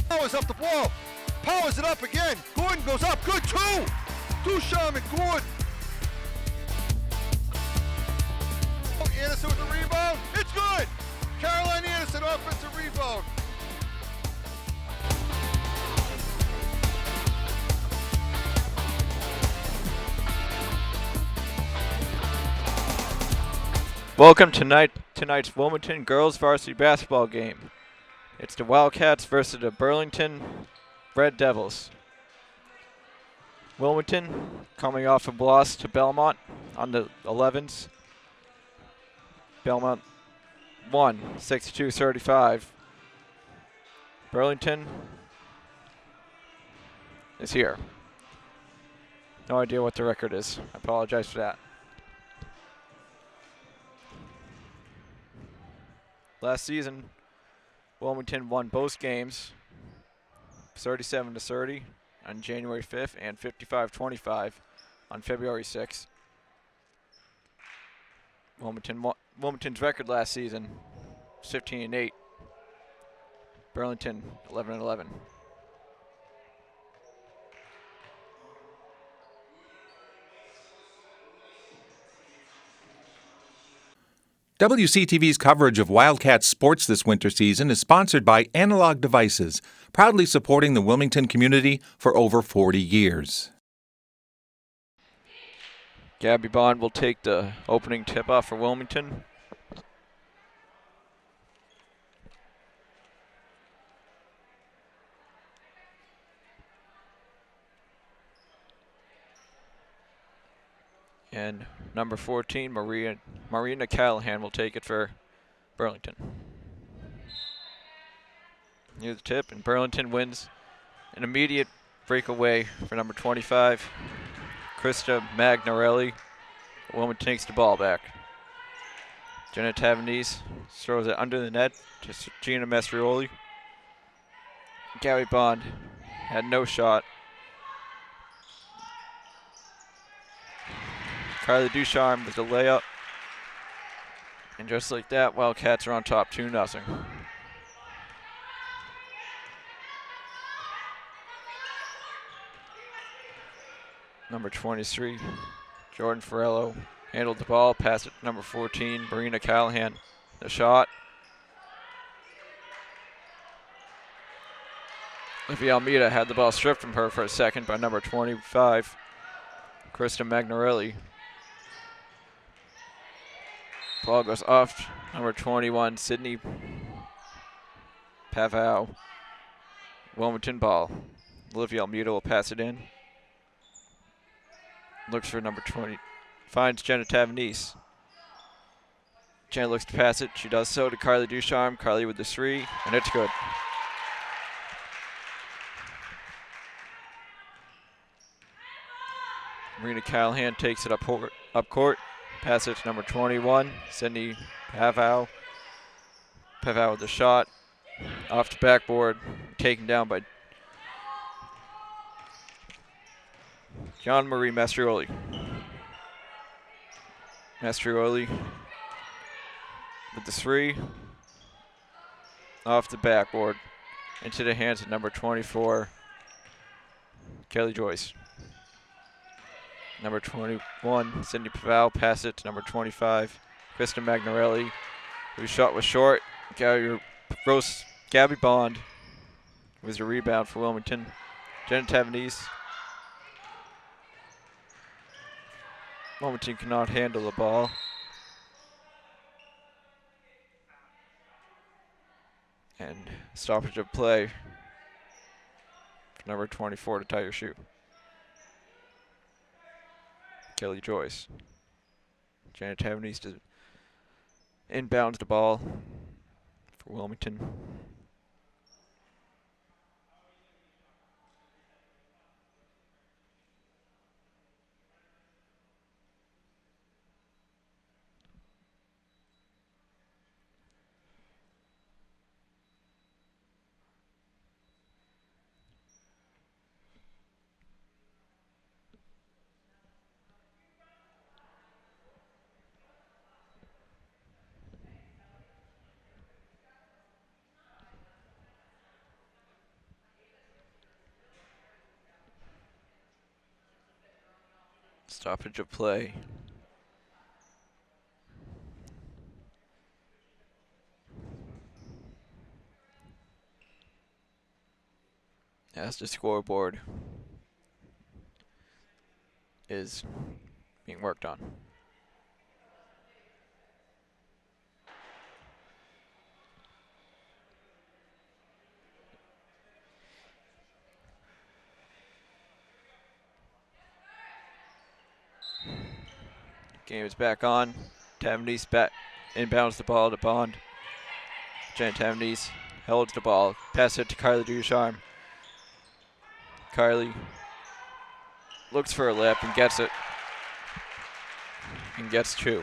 Powers up the ball. Powers it up again. Gordon goes up. Good two. Ducharme and Gordon. Anderson with the rebound. It's good. Caroline Anderson offensive rebound. Welcome to tonight's Wilmington girls varsity basketball game. It's the Wildcats versus the Burlington Red Devils. Wilmington coming off a loss to Belmont on the 11s. Belmont won 62-35. Burlington is here. No idea what the record is. I apologize for that. Last season, Wilmington won both games 37-30 on January 5th and 55-25 on February 6th. Wilmington's record last season was 15-8. Burlington 11-11. WCTV's coverage of Wildcats sports this winter season is sponsored by Analog Devices, proudly supporting the Wilmington community for over 40 years. Gabby Bond will take the opening tip-off for Wilmington. And number 14, Marina Callahan will take it for Burlington. Here's the tip, and Burlington wins an immediate breakaway for number 25, Krista Magnarelli. Wilmington takes the ball back. Jenna Tavanese throws it under the net to Gina Mastrioli. Gabby Bond had no shot. Carly Ducharme with the layup. And just like that, Wildcats are on top 2-0. Number 23, Jordan Farello handled the ball, passed it to number 14, Marina Callahan. The shot. Livia Almeida had the ball stripped from her for a second by number 25, Krista Magnarelli. Ball goes off number 21, Sydney Pavao. Wilmington ball. Olivia Almeida will pass it in. Looks for number 20. Finds Jenna Tavanese. Jenna looks to pass it. She does so to Carly Ducharme. Carly with the three, and it's good. Marina Callahan takes it up court. Pass it to number 21, Sydney Pavao. Pavao with the shot. Off the backboard. Taken down by John Marie Mastrioli. Mastrioli with the three. Off the backboard. Into the hands of number 24, Kelly Joyce. Number 21, Cindy Pavao, pass it to number 25, Krista Magnarelli, whose shot was short. Gabby Bond was the rebound for Wilmington. Jenna Tavanese. Wilmington cannot handle the ball. And stoppage of play for number 24 to tie your shoe. Kelly Joyce. Janet Tavanese to inbounds the ball for Wilmington. Stoppage of play. As the scoreboard is being worked on. Game is back on. Tavanese back inbounds the ball to Bond. Janet Tavanese holds the ball. Pass it to Carly Ducharme. Carly looks for a lip and gets it. And gets two.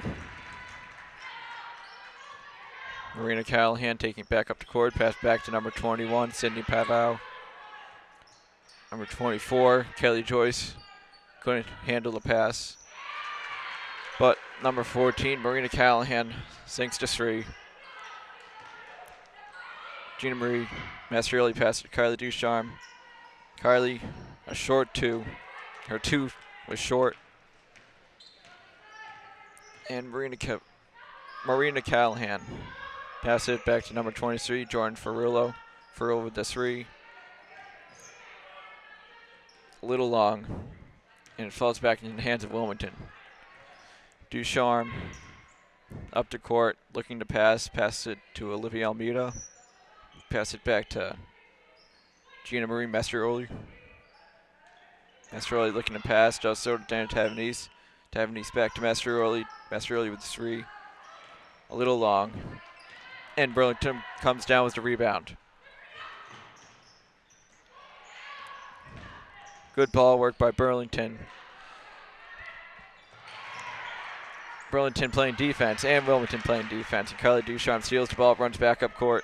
Marina Callahan taking back up the court. Pass back to number 21, Sydney Pavao. Number 24, Kelly Joyce. Couldn't handle the pass. But number 14, Marina Callahan, sinks to three. Gina Marie Mastroielli passes to Carly Ducharme. Carly, a short two. Her two was short. And Marina Callahan passes it back to number 23, Jordan Ferrillo. Ferrillo with the three. A little long. And it falls back into the hands of Wilmington. Ducharme up to court, looking to pass it to Olivia Almeida. Pass it back to Gina Marie Mastroielli. Mastroielli looking to pass, does so to Dana Tavanese. Tavanese back to Mastroielli. Mastroielli with the three. A little long. And Burlington comes down with the rebound. Good ball work by Burlington. Burlington playing defense and Wilmington playing defense. And Carly Ducharme steals the ball, runs back up court.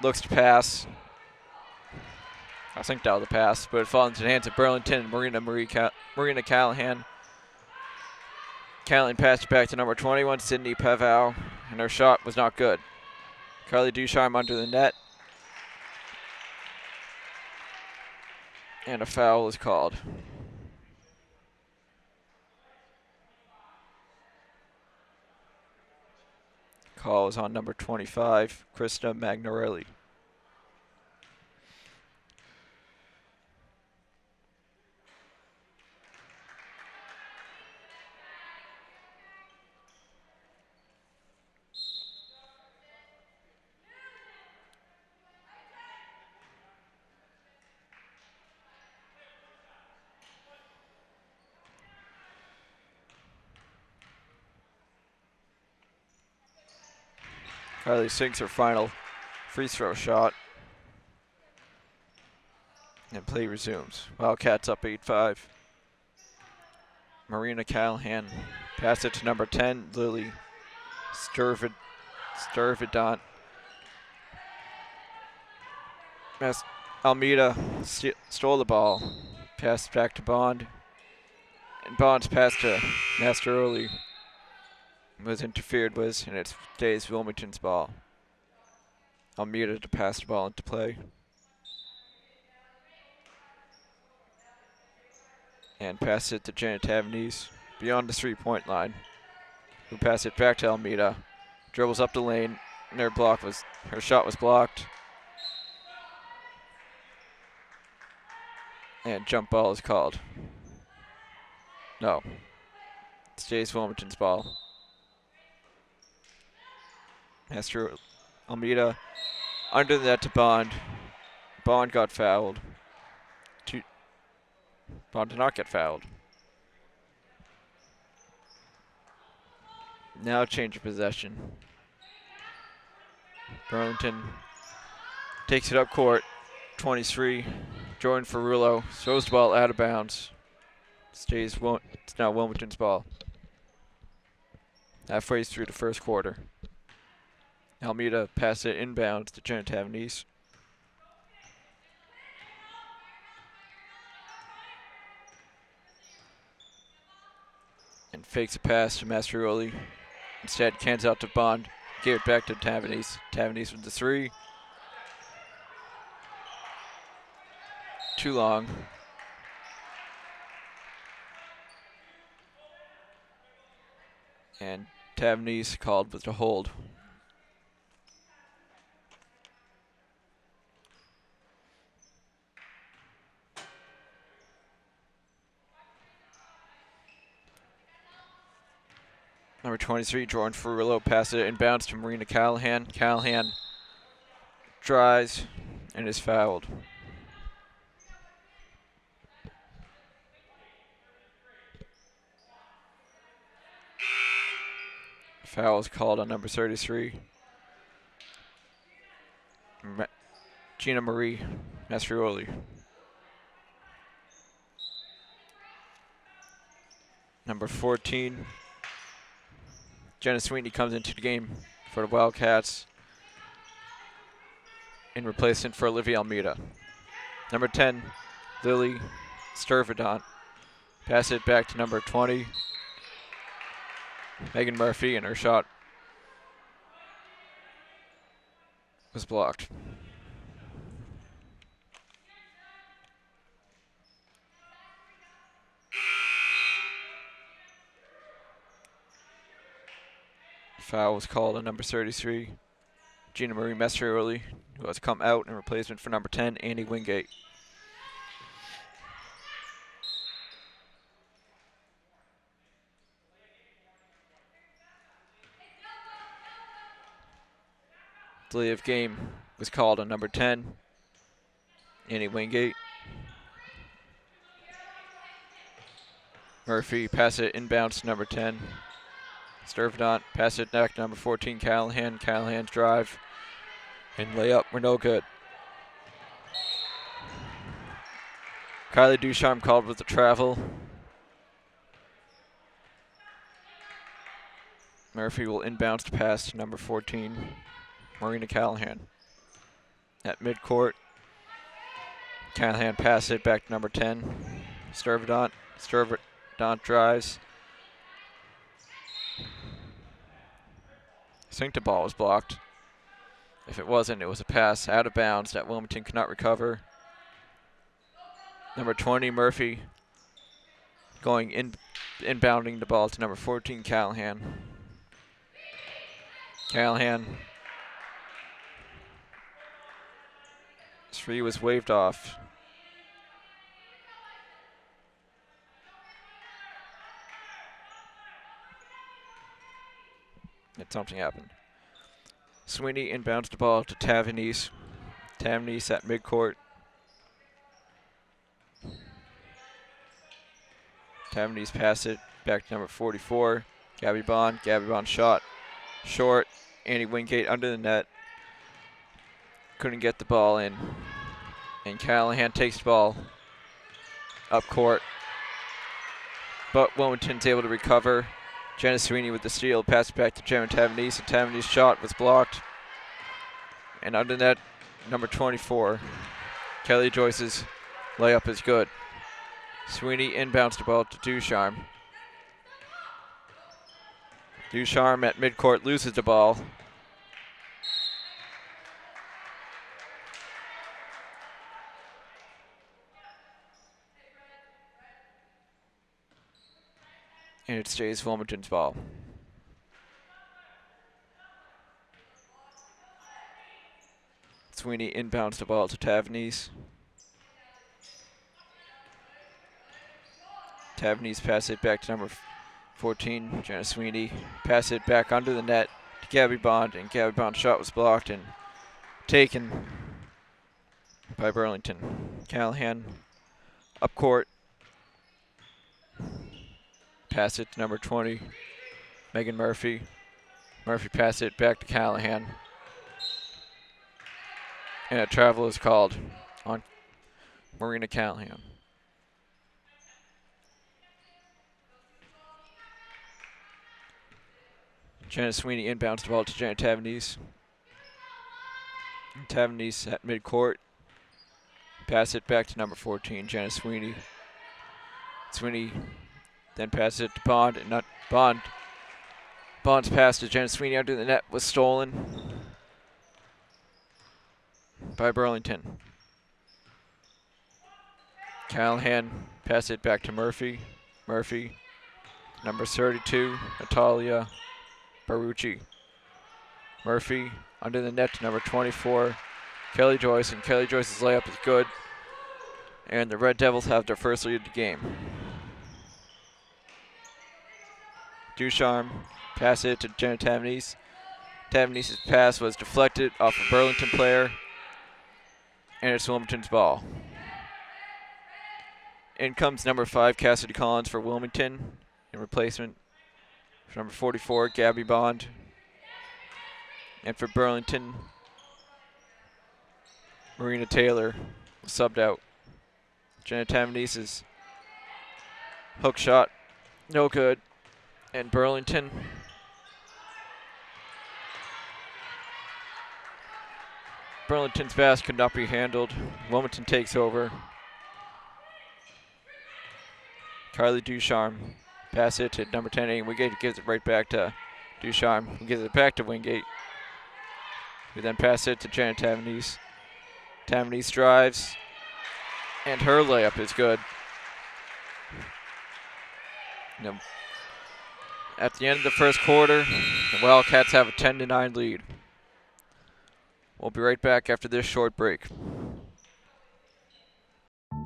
Looks to pass. I think that was the pass, but it falls into the hands of Burlington and Marina Callahan. Callahan passed it back to number 21, Sydney Pavao, and her shot was not good. Carly Ducharme under the net. And a foul is called. Call is on number 25, Krista Magnarelli. Carly sinks her final free throw shot. And play resumes. Wildcats up 8-5. Marina Callahan pass it to number 10, Lily Sturvidant. Almeida stole the ball. Passed back to Bond. And Bond's pass to Mastroielli was interfered with, and it stays Wilmington's ball. Almeida to pass the ball into play. And pass it to Janet Tavanese beyond the three-point line, who pass it back to Almeida. Dribbles up the lane, and her shot was blocked. And jump ball is called. No. It stays Wilmington's ball. Master Almeida under that to Bond. Bond got fouled. Bond did not get fouled. Now change of possession. Burlington takes it up court. 23. Jordan Ferrillo throws the ball out of bounds. It's now Wilmington's ball. Halfway through the first quarter. Almeida passes it inbounds to Janet Tavanese. And fakes a pass to Mastroielli. Instead, cans out to Bond. Gave it back to Tavanese. Tavanese with the three. Too long. And Tavernese called with the hold. Number 23, Jordan Ferrillo, passes it inbounds to Marina Callahan. Callahan drives and is fouled. Foul is called on number 33. Gina Marie Masrioli. Number 14, Jenna Sweeney comes into the game for the Wildcats in replacement for Olivia Almeida. Number 10, Lily Sturvedant. Pass it back to number 20, Megan Murphy, and her shot was blocked. Foul was called on number 33, Gina Marie Masrioli, who has come out in replacement for number 10, Annie Wingate. Delay of game was called on number 10, Annie Wingate. Murphy pass it inbounds to number 10. Sturvedant pass it back to number 14, Callahan. Callahan's drive and layup were no good. Kylie Ducharme called with the travel. Murphy will inbounds to pass to number 14, Marina Callahan. At midcourt, Callahan pass it back to number 10, Sturvedant. Sturvedant drives. I think the ball was blocked. If it wasn't, it was a pass out of bounds that Wilmington could not recover. Number 20, Murphy, inbounding the ball to number 14, Callahan. Callahan. Three was waved off. And something happened. Sweeney inbounds the ball to Tavernese. Tavernese at midcourt. Tavernese pass it back to number 44, Gabby Bond. Gabby Bond shot short. Annie Wingate under the net. Couldn't get the ball in. And Callahan takes the ball up court. But Wilmington's able to recover. Jenna Sweeney with the steal, pass it back to Gemma Tavernese, and Tavernese's shot was blocked. And under net, number 24, Kelly Joyce's layup is good. Sweeney inbounds the ball to Ducharme. Ducharme at midcourt loses the ball. And it stays Wilmington's ball. Sweeney inbounds the ball to Tavernese. Tavernese pass it back to number 14, Jenna Sweeney. Pass it back under the net to Gabby Bond, and Gabby Bond's shot was blocked and taken by Burlington. Callahan up court. Pass it to number 20, Megan Murphy. Murphy pass it back to Callahan. And a travel is called on Marina Callahan. Jenna Sweeney inbounds the ball to Jenna Tavernese. Tavernese at midcourt. Pass it back to number 14, Jenna Sweeney. Sweeney then passes it to Bond, and not Bond. Bond's pass to Jenna Sweeney under the net was stolen by Burlington. Callahan pass it back to Murphy. Murphy Number 32, Natalia Barucci. Murphy under the net to number 24, Kelly Joyce, and Kelly Joyce's layup is good. And the Red Devils have their first lead of the game. Ducharme pass it to Jenna Tavanese. Tavanese's pass was deflected off a Burlington player, and it's Wilmington's ball. In comes number 5, Cassidy Collins for Wilmington, in replacement for number 44, Gabby Bond. And for Burlington, Marina Taylor was subbed out. Jenna Tavanese's hook shot, no good. And Burlington's pass could not be handled. Wilmington takes over. Carly Ducharme pass it to number 10, Wingate gives it right back to Ducharme, who gives it back to Wingate. We then pass it to Janet Tavanese. Tavanese drives, and her layup is good. Now, at the end of the first quarter, the Wildcats have a 10-9 lead. We'll be right back after this short break.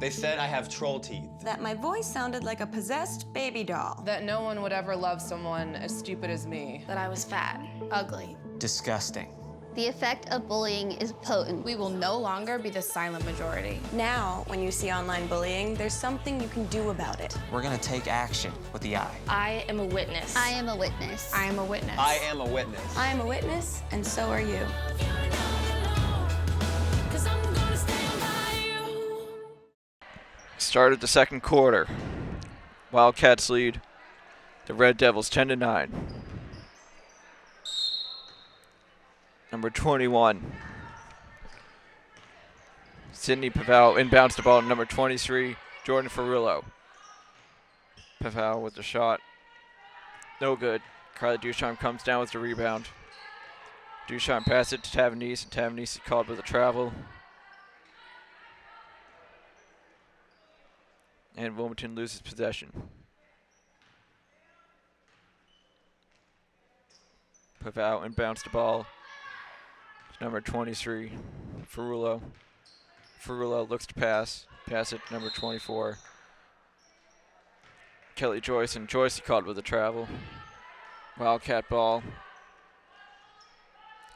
They said I have troll teeth. That my voice sounded like a possessed baby doll. That no one would ever love someone as stupid as me. That I was fat, ugly. Disgusting. The effect of bullying is potent. We will no longer be the silent majority. Now, when you see online bullying, there's something you can do about it. We're gonna take action with the I. I am a witness. I am a witness. I am a witness. I am a witness. I am a witness, and so are you. Started the second quarter. Wildcats lead the Red Devils 10-9. Number 21, Sydney Paval inbounds the ball to number 23, Jordan Ferrillo. Paval with the shot. No good. Carly Ducharme comes down with the rebound. Ducharme passes it to Tavanese, and Tavanese is called with a travel. And Wilmington loses possession. Paval inbounds the ball. Number 23, Ferrullo. Ferrullo looks to pass it to number 24. Kelly Joyce, and Joyce caught with a travel. Wildcat ball.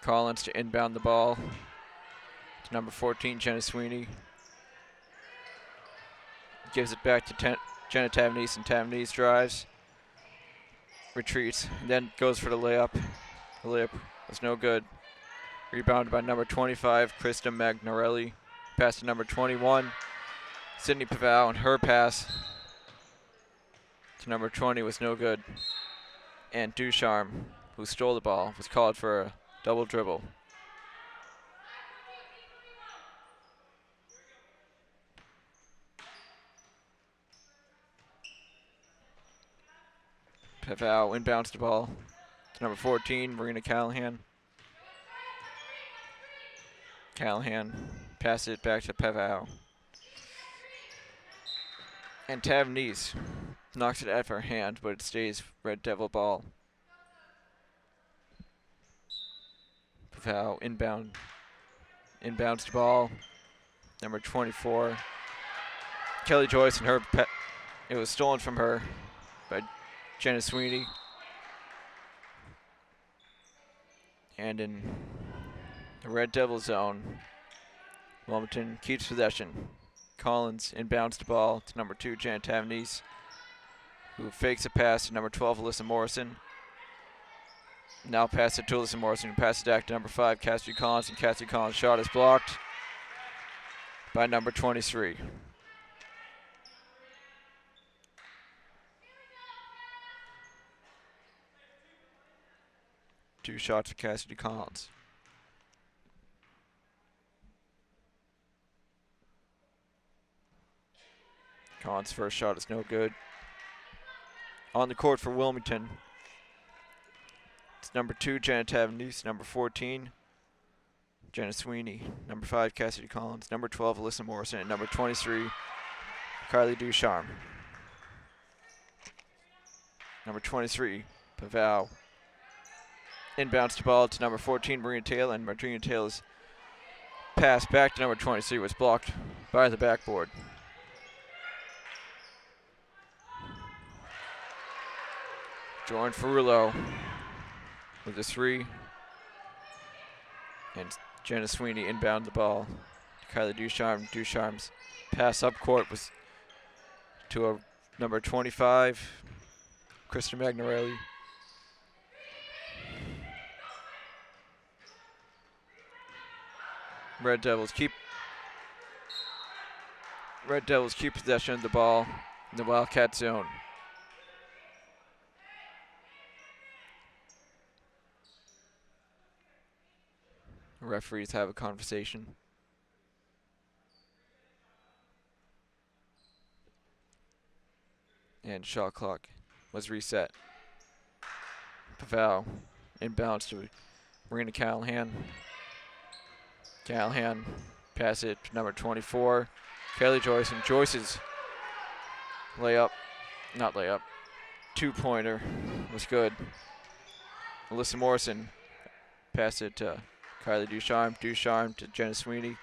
Collins to inbound the ball to number 14, Jenna Sweeney. Gives it back to Jenna Tavanese, and Tavanese drives. Retreats, and then goes for the layup. The layup was no good. Rebounded by number 25, Krista Magnarelli. Pass to number 21, Sydney Paval, and her pass to number 20 was no good. And Ducharme, who stole the ball, was called for a double dribble. Paval inbounds the ball to number 14, Marina Callahan. Callahan passes it back to Paval. And Tavanese knocks it out of her hand, but it stays Red Devil ball. Paval inbounds the ball. Number 24, Kelly Joyce, and it was stolen from her by Jenna Sweeney. And in the Red Devil zone, Wilmington keeps possession. Collins inbounds the ball to number 2, Janet Tavanese, who fakes a pass to number 12, Alyssa Morrison. Now pass it to Alyssa Morrison, who passes it back to number 5, Cassidy Collins, and Cassidy Collins' shot is blocked by number 23. Two shots for Cassidy Collins. Collins' first shot is no good. On the court for Wilmington, it's number 2, Janet Tavanese, number 14, Jenna Sweeney, number 5, Cassidy Collins, number 12, Alyssa Morrison, and number 23, Carly Ducharme. Number 23, Paval. Inbounds the ball to number 14, Marina Taylor, and Marina Taylor's pass back to number 23 was blocked by the backboard. Jordan Ferrullo with a 3. And Jenna Sweeney inbound the ball to Kylie Ducharme. Ducharme's pass up court was to a number 25, Krista Magnarelli. Red Devils keep possession of the ball in the Wildcat zone. Referees have a conversation. And shot clock was reset. Paval inbounds to Marina Callahan. Callahan pass it to number 24, Kelly Joyce, and Joyce's two-pointer was good. Alyssa Morrison passed it to Kylie Ducharme. Ducharme to Jenna Sweeney.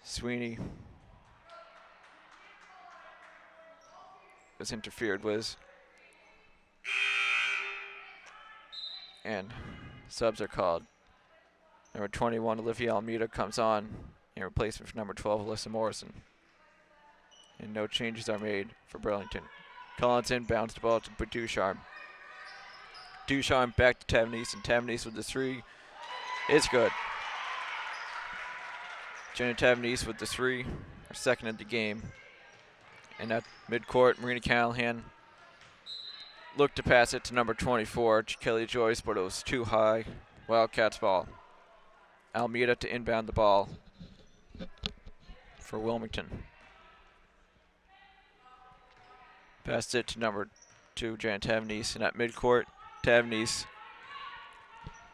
Sweeney was interfered with. And subs are called. Number 21, Olivia Almeida, comes on in replacement for number 12, Alyssa Morrison. And no changes are made for Burlington. Collins inbounds the ball to Ducharme. Ducharme back to Tavnese, and Tavnese with the 3 is good. Jenna Tavnese with the 3, her second of the game. And at midcourt, Marina Callahan looked to pass it to number 24, Kelly Joyce, but it was too high. Wildcats ball. Almeida to inbound the ball for Wilmington. Passed it to number 2, Jan Tavnese, and at midcourt, Tavnese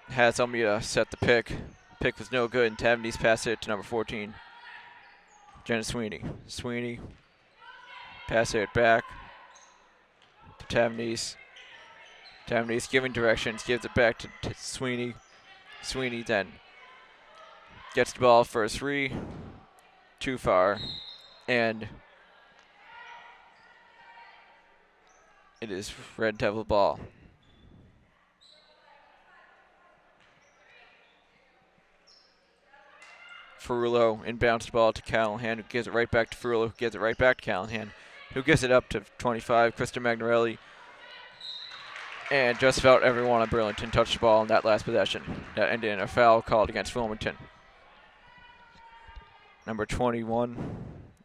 has Almeida set the pick. Pick was no good, and Tavnese passed it to number 14, Jenna Sweeney. Sweeney pass it back to Tavnese. Tavnese giving directions, gives it back to Sweeney. Sweeney then gets the ball for a 3, too far, and it is Red Devil ball. Ferrullo inbounds the ball to Callahan, who gives it right back to Ferrullo, who gives it right back to Callahan, who gives it up to 25, Krista Magnarelli. And just about everyone on Burlington touched the ball in that last possession. That ended in a foul called against Wilmington. Number 21,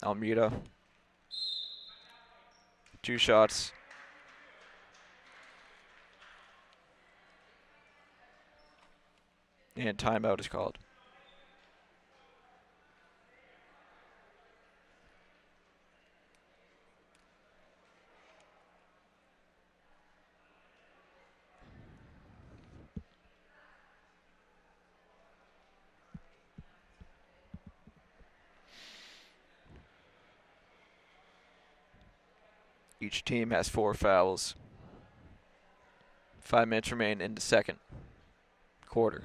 Almeida. 2 shots. And timeout is called. Each team has 4 fouls. 5 minutes remain in the second quarter.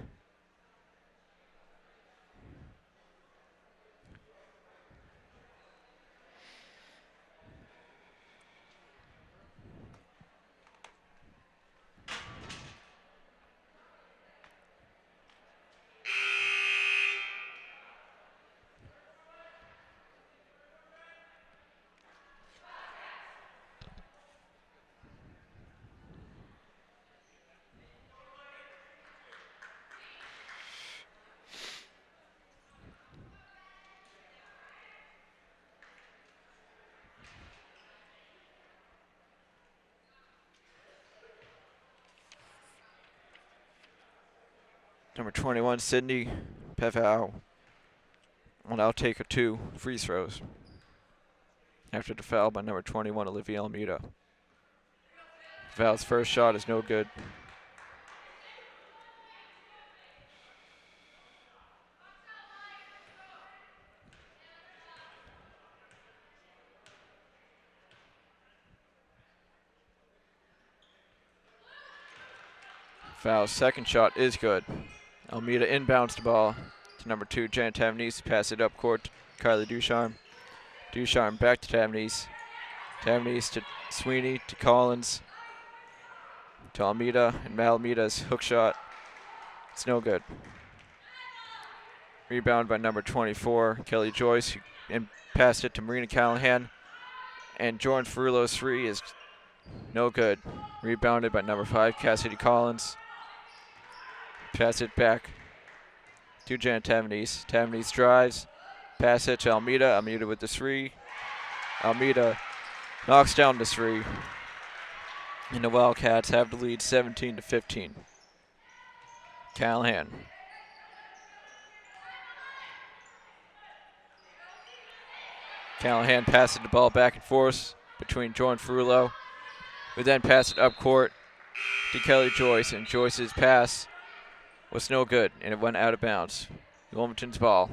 Number 21, Sydney Pevau will now take 2 free throws after the foul by number 21, Olivia Almeida. Pevau's first shot is no good. Foul. Second shot is good. Almeida inbounds the ball to number 2, Janet Tavernese. Pass it up court to Carly Ducharme. Ducharme back to Tavernese. Tavernese to Sweeney, to Collins, to Almeida, and Almeida's hook shot. It's no good. Rebound by number 24, Kelly Joyce, and passed it to Marina Callahan. And Jordan Ferrulo's 3 is no good. Rebounded by number 5, Cassidy Collins. Pass it back to Janet Tavernese. Tavernese drives. Pass it to Almeida. Almeida with the 3. Almeida knocks down the 3. And the Wildcats have the lead 17-15. Callahan. Callahan passes the ball back and forth between Jordan Ferrulo, who then passed it up court to Kelly Joyce, and Joyce's pass was no good, and it went out of bounds. Wilmington's ball.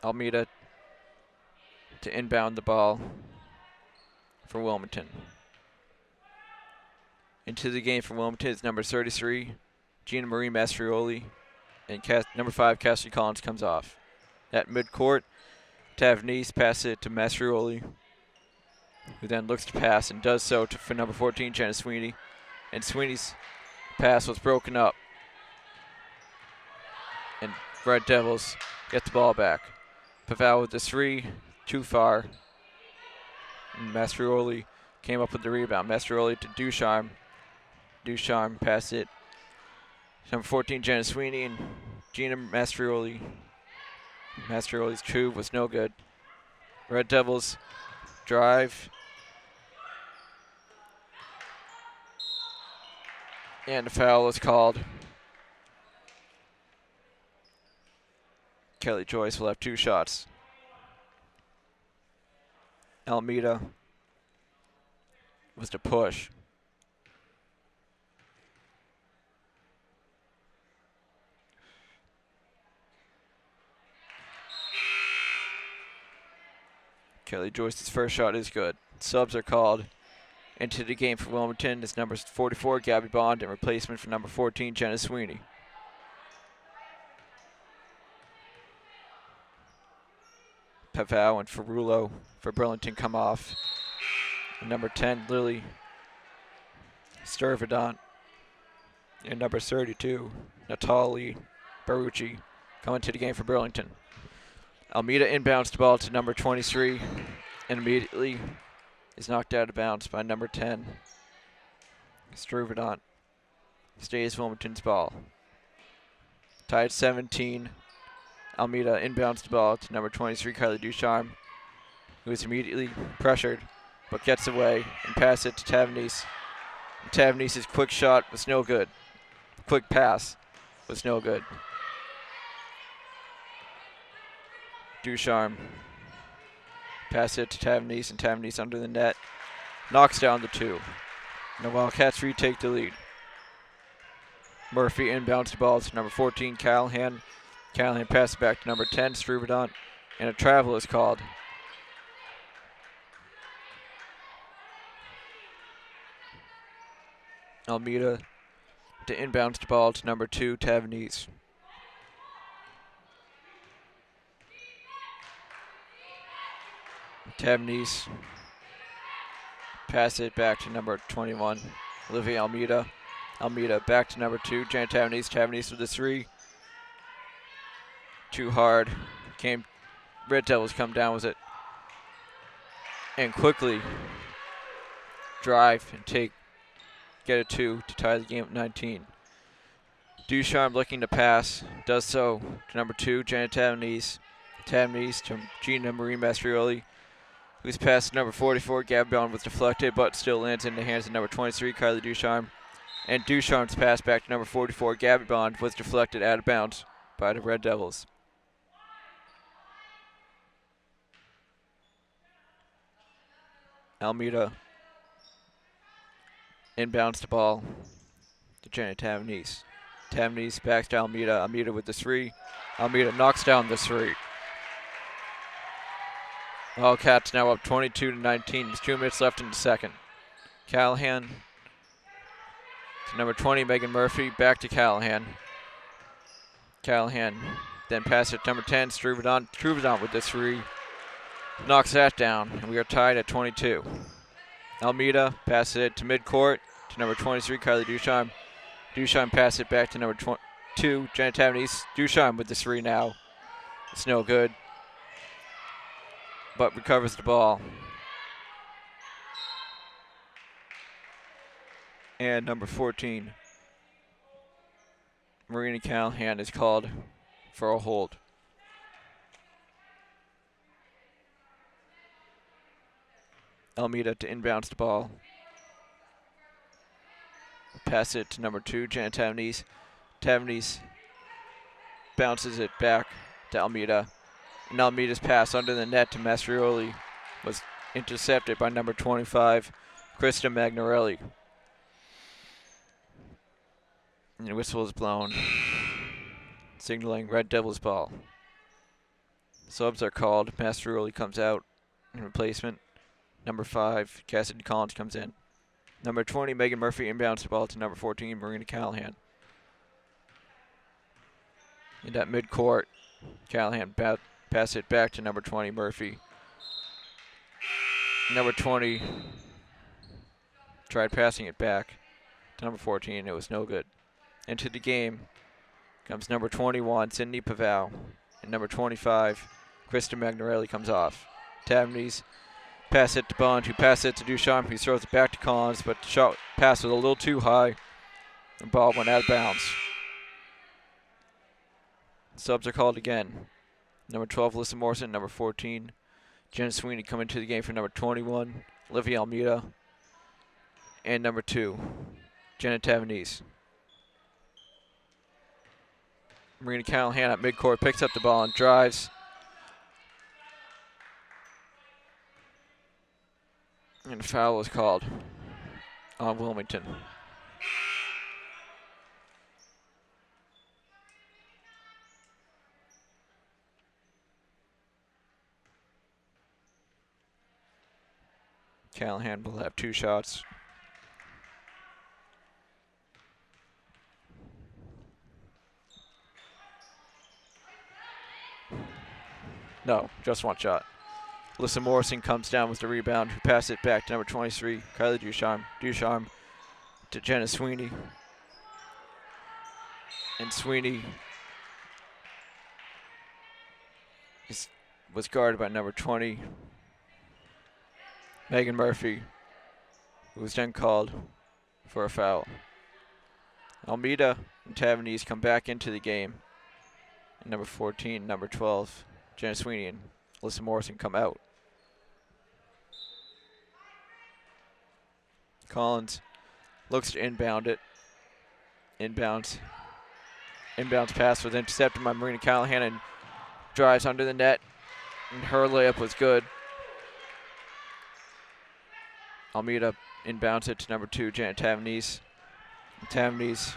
Almeida to inbound the ball for Wilmington. Into the game for Wilmington is number 33, Gina Marie Mastrioli, and number 5, Cassidy Collins comes off. At midcourt, Tavernese passes it to Mastrioli, who then looks to pass and does so for number 14, Jenna Sweeney. And Sweeney's pass was broken up. And Red Devils get the ball back. Pavel with the 3, too far. And Mastrioli came up with the rebound. Mastrioli to Ducharme. Ducharme passed it. Number 14, Jenna Sweeney, and Gina Mastrioli. Mastrioli's 2 was no good. Red Devils drive. And a foul was called. Kelly Joyce will have 2 shots. Almeida was to push. Kelly Joyce's first shot is good. Subs are called into the game for Wilmington. It's number 44, Gabby Bond, and replacement for number 14, Jenna Sweeney. Pavel and Ferrulo for Burlington come off. And number 10, Lily Sturvedant. And number 32, Natalie Barucci, come into the game for Burlington. Almeida inbounds the ball to number 23 and immediately is knocked out of bounds by number 10. Sturvedant stays Wilmington's ball. Tied 17. Almeida inbounds the ball to number 23, Carly Ducharme, who is immediately pressured but gets away and passes it to Tavernese. Tavernese's quick shot was no good. Quick pass was no good. Ducharme pass it to Tavernese, and Tavernese under the net knocks down the 2. And the Wildcats retake the lead. Murphy inbounds the ball to number 14, Callahan. Callahan passes back to number 10, Sturvedant, and a travel is called. Almeida to inbounds the ball to number 2, Tavernese. Tavernese pass it back to number 21, Olivia Almeida. Almeida back to number 2, Janet Tavernese. Tavernese with the 3. Too hard. Red Devils come down with it. And quickly drive and get a 2 to tie the game at 19. Ducharme looking to pass, does so to number 2, Janet Tavernese. Tavernese to Gina Marie Mastrioli, whose pass to number 44, Gabby Bond, was deflected, but still lands in the hands of number 23, Carly Ducharme. And Ducharme's pass back to number 44, Gabby Bond, was deflected out of bounds by the Red Devils. Almeida inbounds the ball to Janet Tavernese. Tavernese back to Almeida. Almeida with the 3. Almeida knocks down the 3. Wildcats now up 22-19. There's 2 minutes left in the second. Callahan To number 20, Megan Murphy. Back to Callahan. Callahan then pass it to number 10, Struvedon. Struvedon with the 3. Knocks that down, and we are tied at 22. Almeida passes it to midcourt to number 23, Kylie Ducharme. Ducharme passes it back to number 2, Jenna Tavanese. Ducharme with the 3 now. It's no good, but recovers the ball. And number 14, Marina Callahan, is called for a hold. Almeida to inbounds the ball. Pass it to number 2, Janet Tavanese. Tavanese bounces it back to Almeida. And Almeida's pass under the net to Mastrioli was intercepted by number 25, Krista Magnarelli. And the whistle is blown, signaling Red Devils ball. Subs are called. Mastrioli comes out in replacement. Number 5, Cassidy Collins comes in. Number 20, Megan Murphy inbounds the ball to number 14, Marina Callahan. In that midcourt, Callahan pass it back to number 20, Murphy. Number 20 tried passing it back to number 14. It was no good. Into the game comes number 21, Sydney Pavao. And number 25, Krista Magnarelli comes off. Tavanese pass it to Bond, who passes it to Duchamp, who throws it back to Collins, but the shot pass was a little too high. The ball went out of bounds. Subs are called again. Number 12, Alyssa Morrison. Number 14, Jen Sweeney come into the game for number 21, Olivia Almeida. And number 2, Jenna Tavanese. Marina Callahan at midcourt picks up the ball and drives. And a foul was called on Wilmington. Callahan will have 2 shots. No, just 1 shot. Alyssa Morrison comes down with the rebound, who passes it back to number 23, Kylie Ducharme. Ducharme to Jenna Sweeney. And Sweeney was guarded by number 20, Megan Murphy, who was then called for a foul. Almeida and Tavanese come back into the game. And number 14, number 12, Jenna Sweeney and Alyssa Morrison come out. Collins looks to inbound it. Inbounds pass was intercepted by Marina Callahan and drives under the net. And her layup was good. Almeida inbounds it to number 2, Janet Tavanese. Tavanese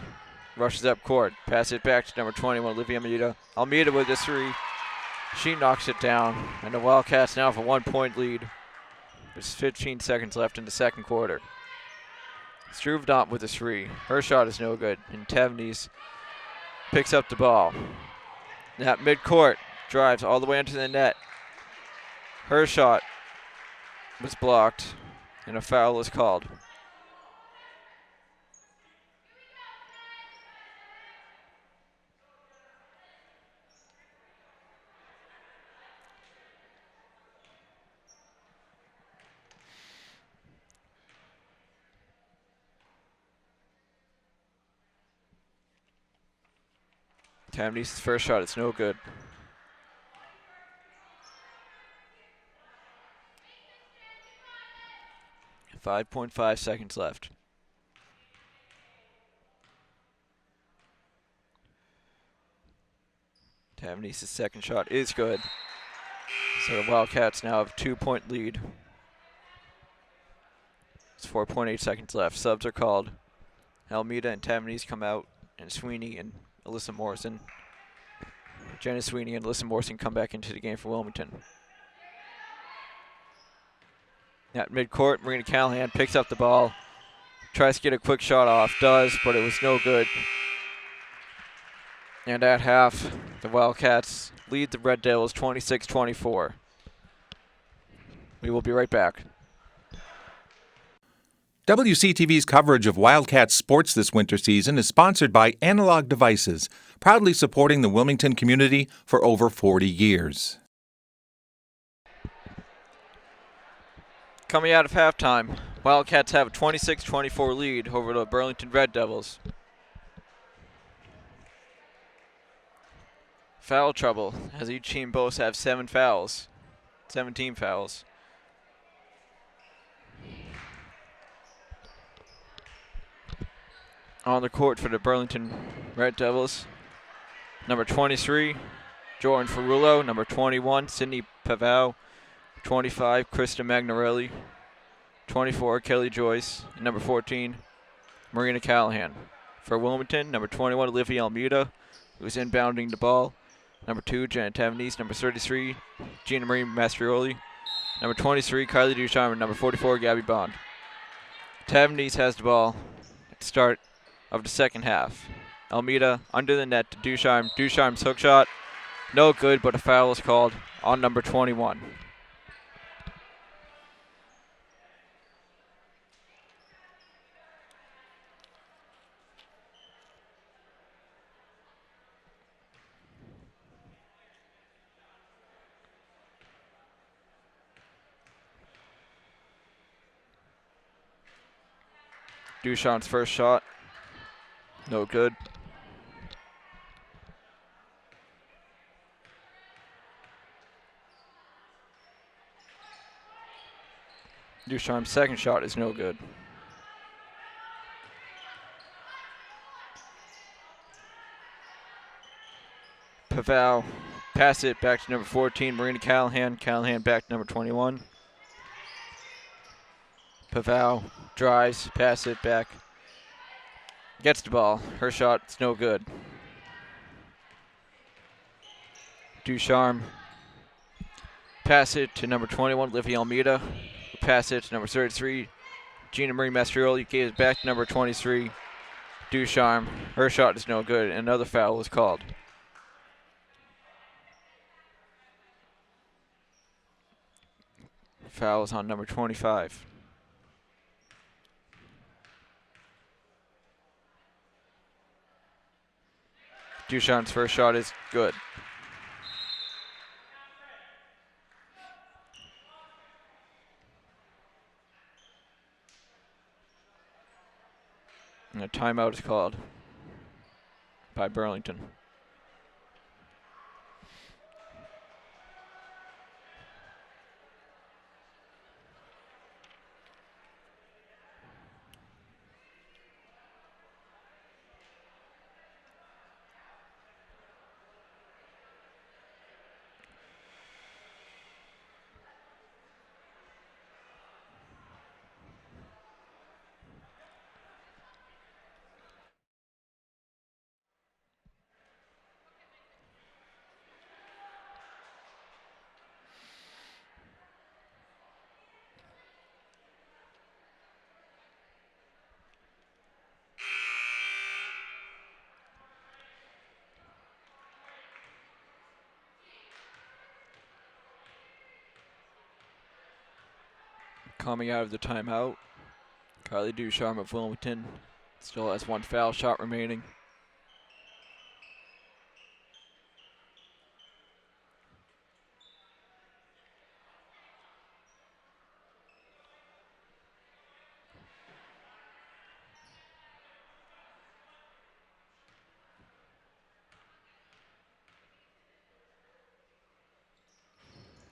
rushes up court. Pass it back to number 21, Olivia Almeida. Almeida with the 3. She knocks it down. And the Wildcats now have a 1-point lead. There's 15 seconds left in the second quarter. Struvedon with a 3. Her shot is no good. And Tavanese picks up the ball. Now midcourt, drives all the way into the net. Her shot was blocked, and a foul is called. Tavanese's first shot, it's no good. .5 seconds left. Tavanese's second shot is good. So the Wildcats now have a 2-point lead. It's 4.8 seconds left. Subs are called. Almeida and Tavanese come out, and Sweeney and Alyssa Morrison. Jenna Sweeney and Alyssa Morrison come back into the game for Wilmington. At midcourt, Marina Callahan picks up the ball, Tries to get a quick shot off, does, but it was no good. And at half, the Wildcats lead the Red Devils 26-24. We will be right back. WCTV's coverage of Wildcats sports this winter season is sponsored by Analog Devices, proudly supporting the Wilmington community for over 40 years. Coming out of halftime, Wildcats have a 26-24 lead over the Burlington Red Devils. Foul trouble, as each team both have 17 fouls. On the court for the Burlington Red Devils, number 23, Jordan Ferrullo. Number 21, Sydney Pavao. 25, Krista Magnarelli. 24, Kelly Joyce. And number 14, Marina Callahan. For Wilmington, number 21, Olivia Almeida, who's inbounding the ball. Number 2, Janet Tavanese. Number 33, Gina Marie Mastrioli. Number 23, Kylie Ducharme. And number 44, Gabby Bond. Tavanese has the ball at the start of the second half. Almeida under the net to Ducharme. Ducharme's hook shot, no good, but a foul is called on number 21. Ducharme's first shot, no good. Ducharme's second shot is no good. Pavao pass it back to number 14, Marina Callahan. Callahan back to number 21. Pavao drives, pass it back. Gets the ball. Her shot is no good. Ducharme pass it to number 21, Olivia Almeida. Pass it to number 33, Gina Marie Mastrioli. Gave it back to number 23, Ducharme. Her shot is no good, and another foul was called. Foul is on number 25. Ducharme's first shot is good. And a timeout is called by Burlington. Coming out of the timeout, Kylie Ducharme of Wilmington still has one foul shot remaining.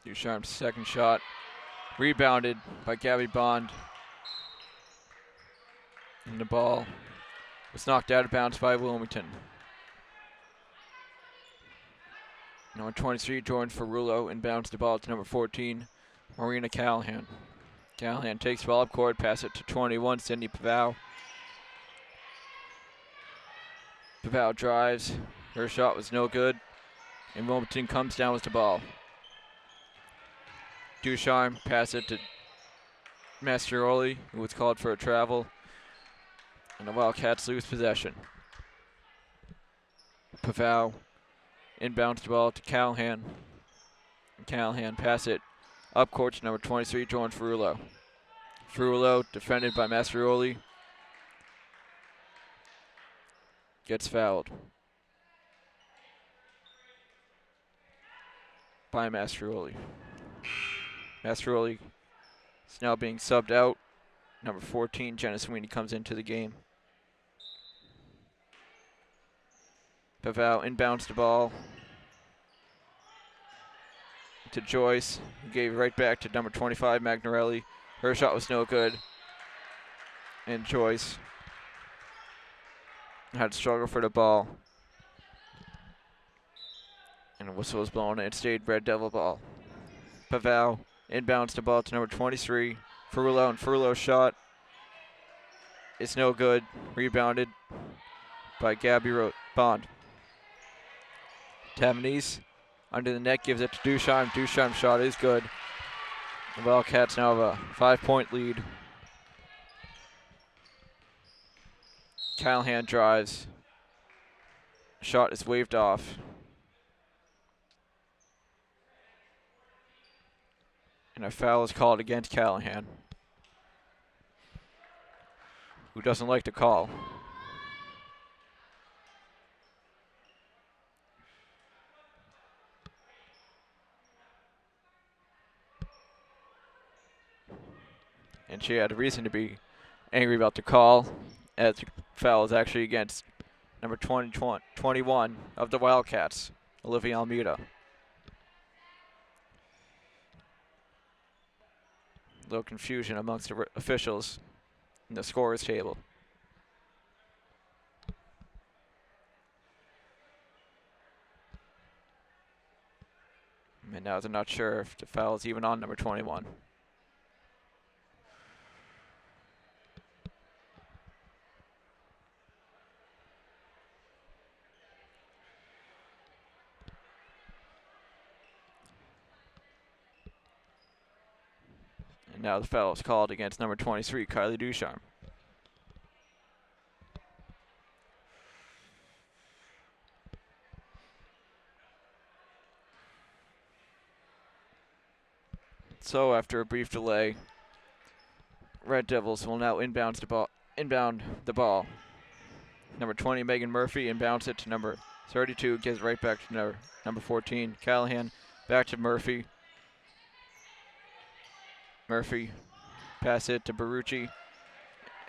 Ducharme's second shot, rebounded by Gabby Bond. And the ball was knocked out of bounds by Wilmington. Number 23, Jordan Ferrullo, inbounds the ball to number 14, Marina Callahan. Callahan takes the ball up court, pass it to 21, Sydney Pavao. Pavao drives. Her shot was no good, and Wilmington comes down with the ball. Ducharme pass it to Mastrioli, who was called for a travel. And the Wildcats lose possession. Pavao inbounds the ball to Callahan. Callahan pass it up court to number 23, Jordan Ferrulo. Ferrulo defended by Mastroianni. Gets fouled by Mastroianni. Mastroianni is now being subbed out. Number 14, Jenna Sweeney, comes into the game. Pavao inbounds the ball to Joyce, who gave it right back to number 25, Magnarelli. Her shot was no good. And Joyce had to struggle for the ball. And the whistle was blown, and it stayed Red Devil ball. Pavao inbounds the ball to number 23, Ferrulo, and Ferrulo's shot is no good. Rebounded by Gabby Bond. Tavernese under the net gives it to Ducharme. Ducharme's shot is good. The Wildcats now have a 5-point lead. Callahan drives. Shot is waved off. And a foul is called against Callahan, who doesn't like to call. And she had a reason to be angry about the call, as the foul is actually against number 21 of the Wildcats, Olivia Almeida. A little confusion amongst the officials in the scorers table. And now they're not sure if the foul is even on number 21. And now the foul is called against number 23, Kylie Ducharme. So after a brief delay, Red Devils will now inbound the ball. Number 20, Megan Murphy, inbounds it to number 32, gives it right back to number 14, Callahan. Back to Murphy. Murphy pass it to Barrucci,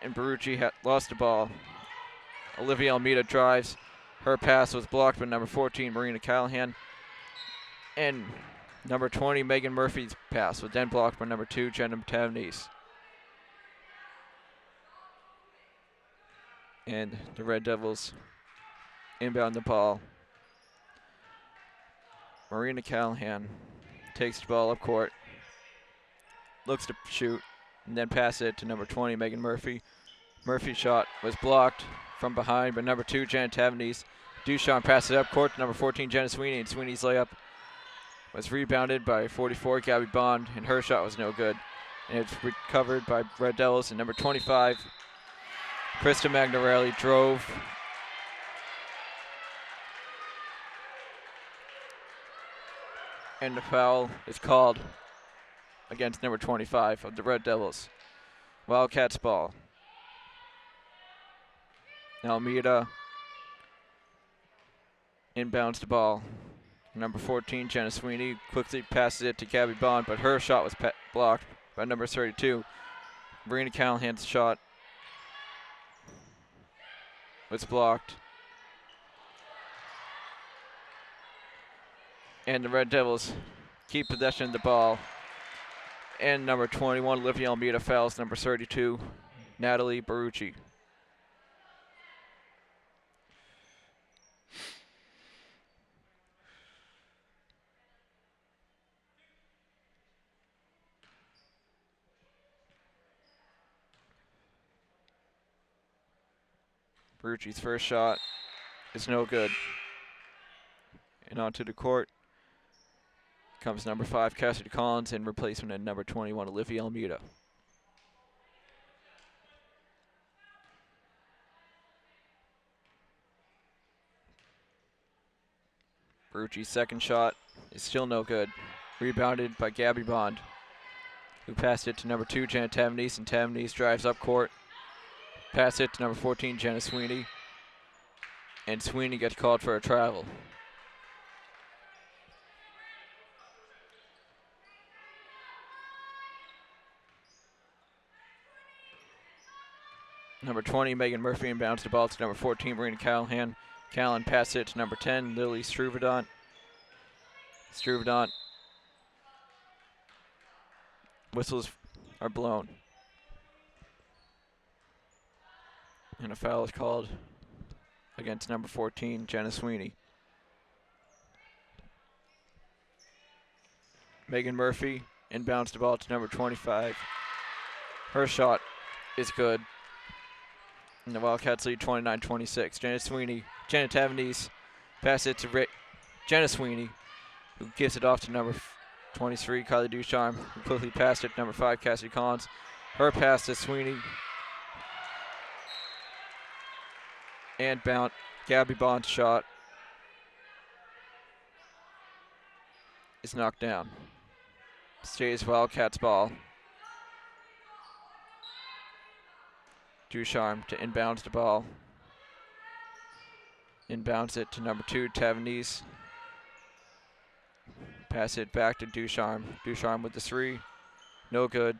and Barrucci lost the ball. Olivia Almeida drives. Her pass was blocked by number 14, Marina Callahan. And number 20, Megan Murphy's pass was then blocked by number 2, Jenna Tavernese. And the Red Devils inbound the ball. Marina Callahan takes the ball up court, looks to shoot, and then pass it to number 20, Megan Murphy. Murphy's shot was blocked from behind by number 2, Jenna Tavernese. Ducharme passes it up court to number 14, Jenna Sweeney, and Sweeney's layup was rebounded by 44, Gabby Bond, and her shot was no good. And it's recovered by Red Devils, and number 25, Krista Magnarelli, drove. And the foul is called against number 25 of the Red Devils. Wildcats ball. Almeida inbounds the ball. Number 14, Jenna Sweeney, quickly passes it to Gabby Bond, but her shot was blocked by number 32. Marina Callahan's shot was blocked. And the Red Devils keep possession of the ball. And number 21, Olivia Almeida, fouls number 32, Natalie Barrucci. Barrucci's first shot is no good. And onto the court comes number 5, Cassidy Collins, in replacement at number 21, Olivia Almeida. Ferrucci's second shot is still no good. Rebounded by Gabby Bond, who passed it to number 2, Janet Tavnese, and Tavnese drives up court. Pass it to number 14, Jenna Sweeney. And Sweeney gets called for a travel. Number 20, Megan Murphy, inbounds the ball to number 14, Marina Callahan. Callahan passes it to number 10, Lily Struvadant. Struvadant. Whistles are blown. And a foul is called against number 14, Jenna Sweeney. Megan Murphy inbounds the ball to number 25. Her shot is good. And the Wildcats lead 29-26. Janet Tavnese passes it to Jenna Sweeney, who gives it off to number 23, Kylie Ducharme, who quickly passed it to number 5, Cassidy Collins. Her pass to Sweeney. And Gabby Bond's shot is knocked down. Stays Wildcats ball. Ducharme to inbounds the ball. Inbounds it to number 2, Tavnese. Pass it back to Ducharme. Ducharme with the 3. No good.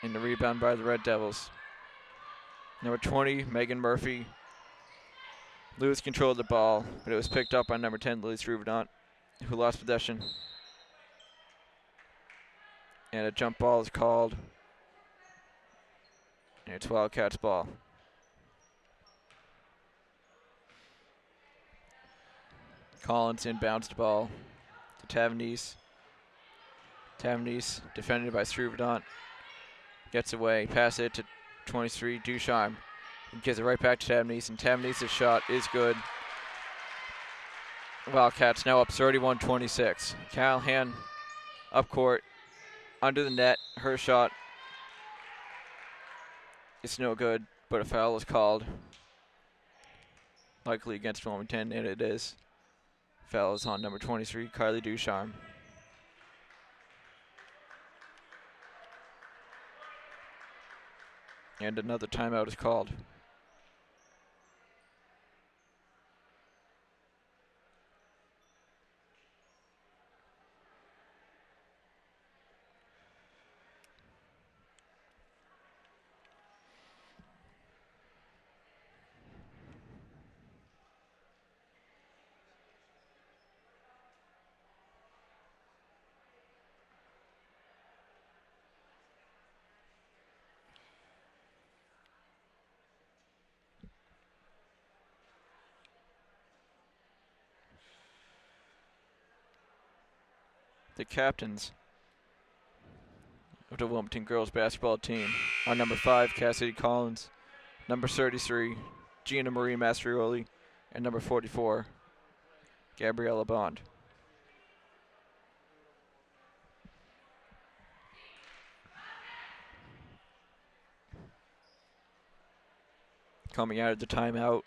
And the rebound by the Red Devils. Number 20, Megan Murphy. Lewis controlled the ball, but it was picked up by number 10, Lily Struvadant, who lost possession. And a jump ball is called. And it's Wildcats ball. Collins inbounds the ball to Tavnese. Tavnese, defended by Struvadant, gets away. Pass it to 23, Ducharme. Gives it right back to Tavnese, and Tavnese's shot is good. Wildcats now up 31-26. Callahan up court, under the net. Her shot is no good, but a foul is called. Likely against Wilmington, and it is. Foul is on number 23, Kylie Ducharme. And another timeout is called. The captains of the Wilmington girls basketball team are number 5, Cassidy Collins, number 33, Gina Marie Mastrioli, and number 44, Gabriella Bond. Coming out of the timeout,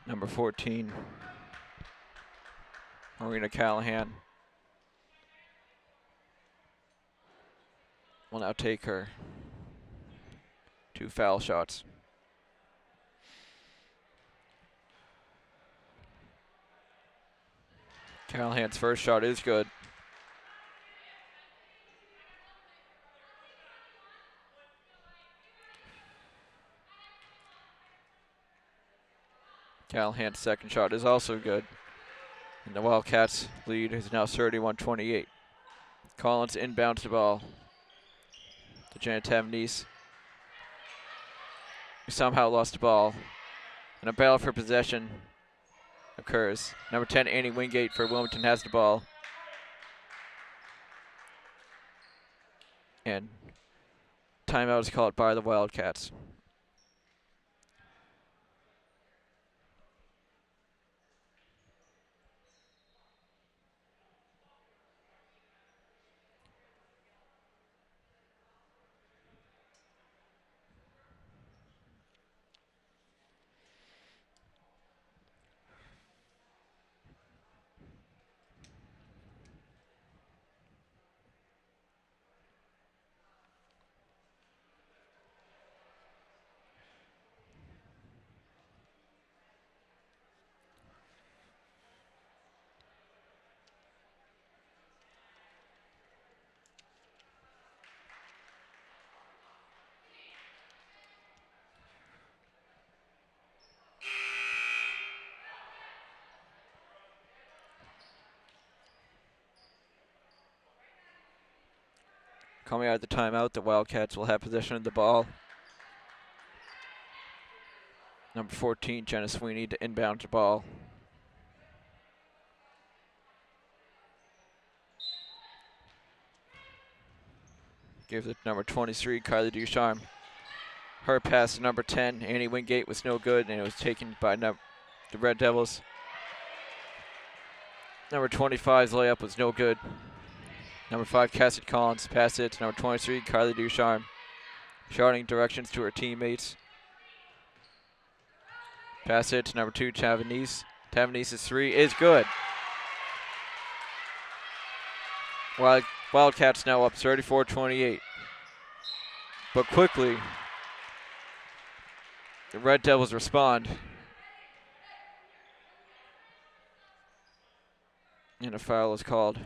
number 14, Marina Callahan, will now take her 2 foul shots. Callahan's first shot is good. Callahan's second shot is also good. And the Wildcats lead is now 31-28. Collins inbounds the ball to Janet Tavnese, who somehow lost the ball. And a battle for possession occurs. Number 10, Annie Wingate for Wilmington has the ball. And timeout is called by the Wildcats. Coming out of the timeout, the Wildcats will have possession of the ball. Number 14, Jenna Sweeney, to inbound the ball. Gives it to number 23, Kylie Ducharme. Her pass to number 10, Annie Wingate, was no good, and it was taken by the Red Devils. Number 25's layup was no good. Number 5, Cassidy Collins, passed it to number 23, Kylie Ducharme. Shouting directions to her teammates. Pass it to number 2, Tavanese. Tavanese's three is good. Wildcats now up 34-28. But quickly, the Red Devils respond. And a foul is called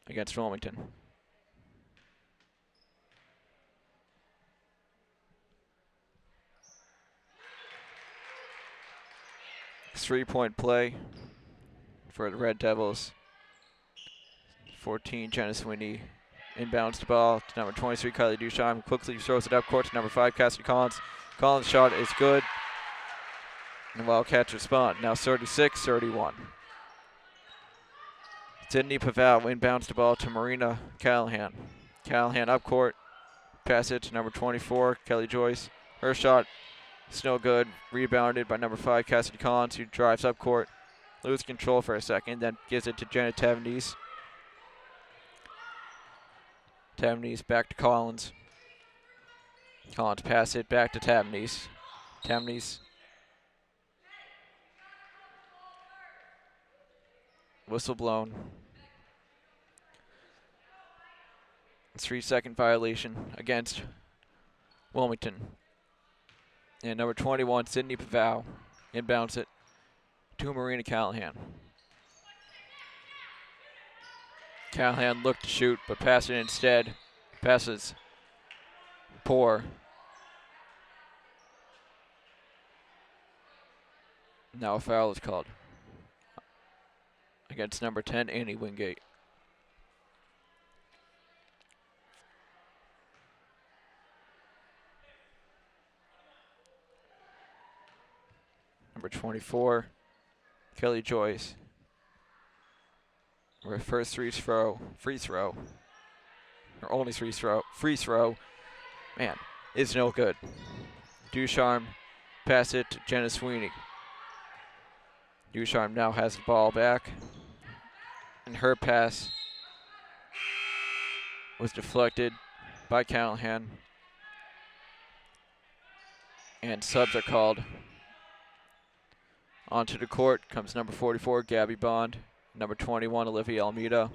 against Wilmington. Three-point play for the Red Devils. 14, Jenna Sweeney inbounds the ball to number 23, Kylie Ducharme. Quickly throws it up court to number 5, Cassidy Collins. Collins' shot is good. And the Wildcats respond. Now 36-31. Sydney Paval inbounds the ball to Marina Callahan. Callahan up court. Pass it to number 24, Kelly Joyce. Her shot is no good. Rebounded by number 5, Cassidy Collins, who drives up court. Loses control for a second, then gives it to Janet Tavanese. Tavanese back to Collins. Collins pass it back to Tavanese. Tavanese. Whistle blown. 3-second violation against Wilmington. And number 21, Sydney Paval, inbounds it to Marina Callahan. Callahan looked to shoot, but passed it instead. Passes poor. Now a foul is called against number 10, Annie Wingate. Number 24, Kelly Joyce. Her first free throw, her only free throw, man, is no good. Ducharme pass it to Jenna Sweeney. Ducharme now has the ball back, and her pass was deflected by Callahan, and subs are called. Onto the court comes number 44, Gabby Bond. Number 21, Olivia Almeida.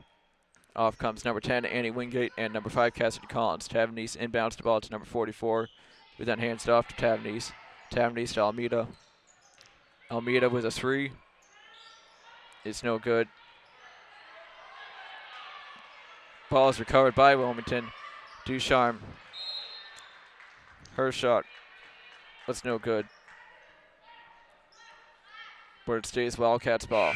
Off comes number 10, Annie Wingate, and number 5, Cassidy Collins. Tavanese inbounds the ball to number 44, who then hands it off to Tavanese. Tavanese to Almeida. Almeida with a three. It's no good. Ball is recovered by Wilmington. Ducharme. Her shot was no good. But it stays Wildcats ball.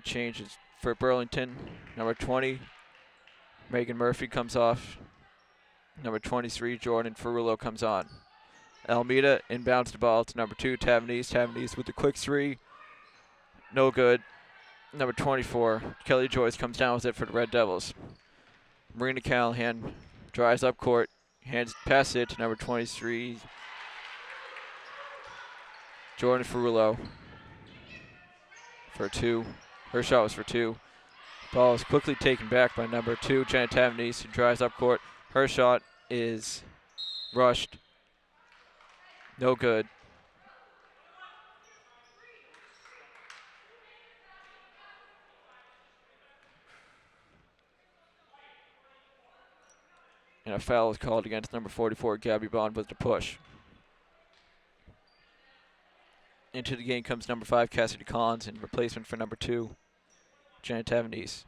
Changes for Burlington. Number 20, Megan Murphy comes off. Number 23, Jordan Ferrulo comes on. Almeida inbounds the ball to number 2, Tavanese. Tavanese with the quick three. No good. Number 24, Kelly Joyce comes down with it for the Red Devils. Marina Callahan drives up court. Passes it to number 23, Jordan Ferrulo for 2. Her shot was for 2. Ball is quickly taken back by number 2, Janet Tavanese, who drives up court. Her shot is rushed. No good. And a foul is called against number 44, Gabby Bond, with the push. Into the game comes number 5, Cassidy Collins, in replacement for number 2, Janet Tavanese.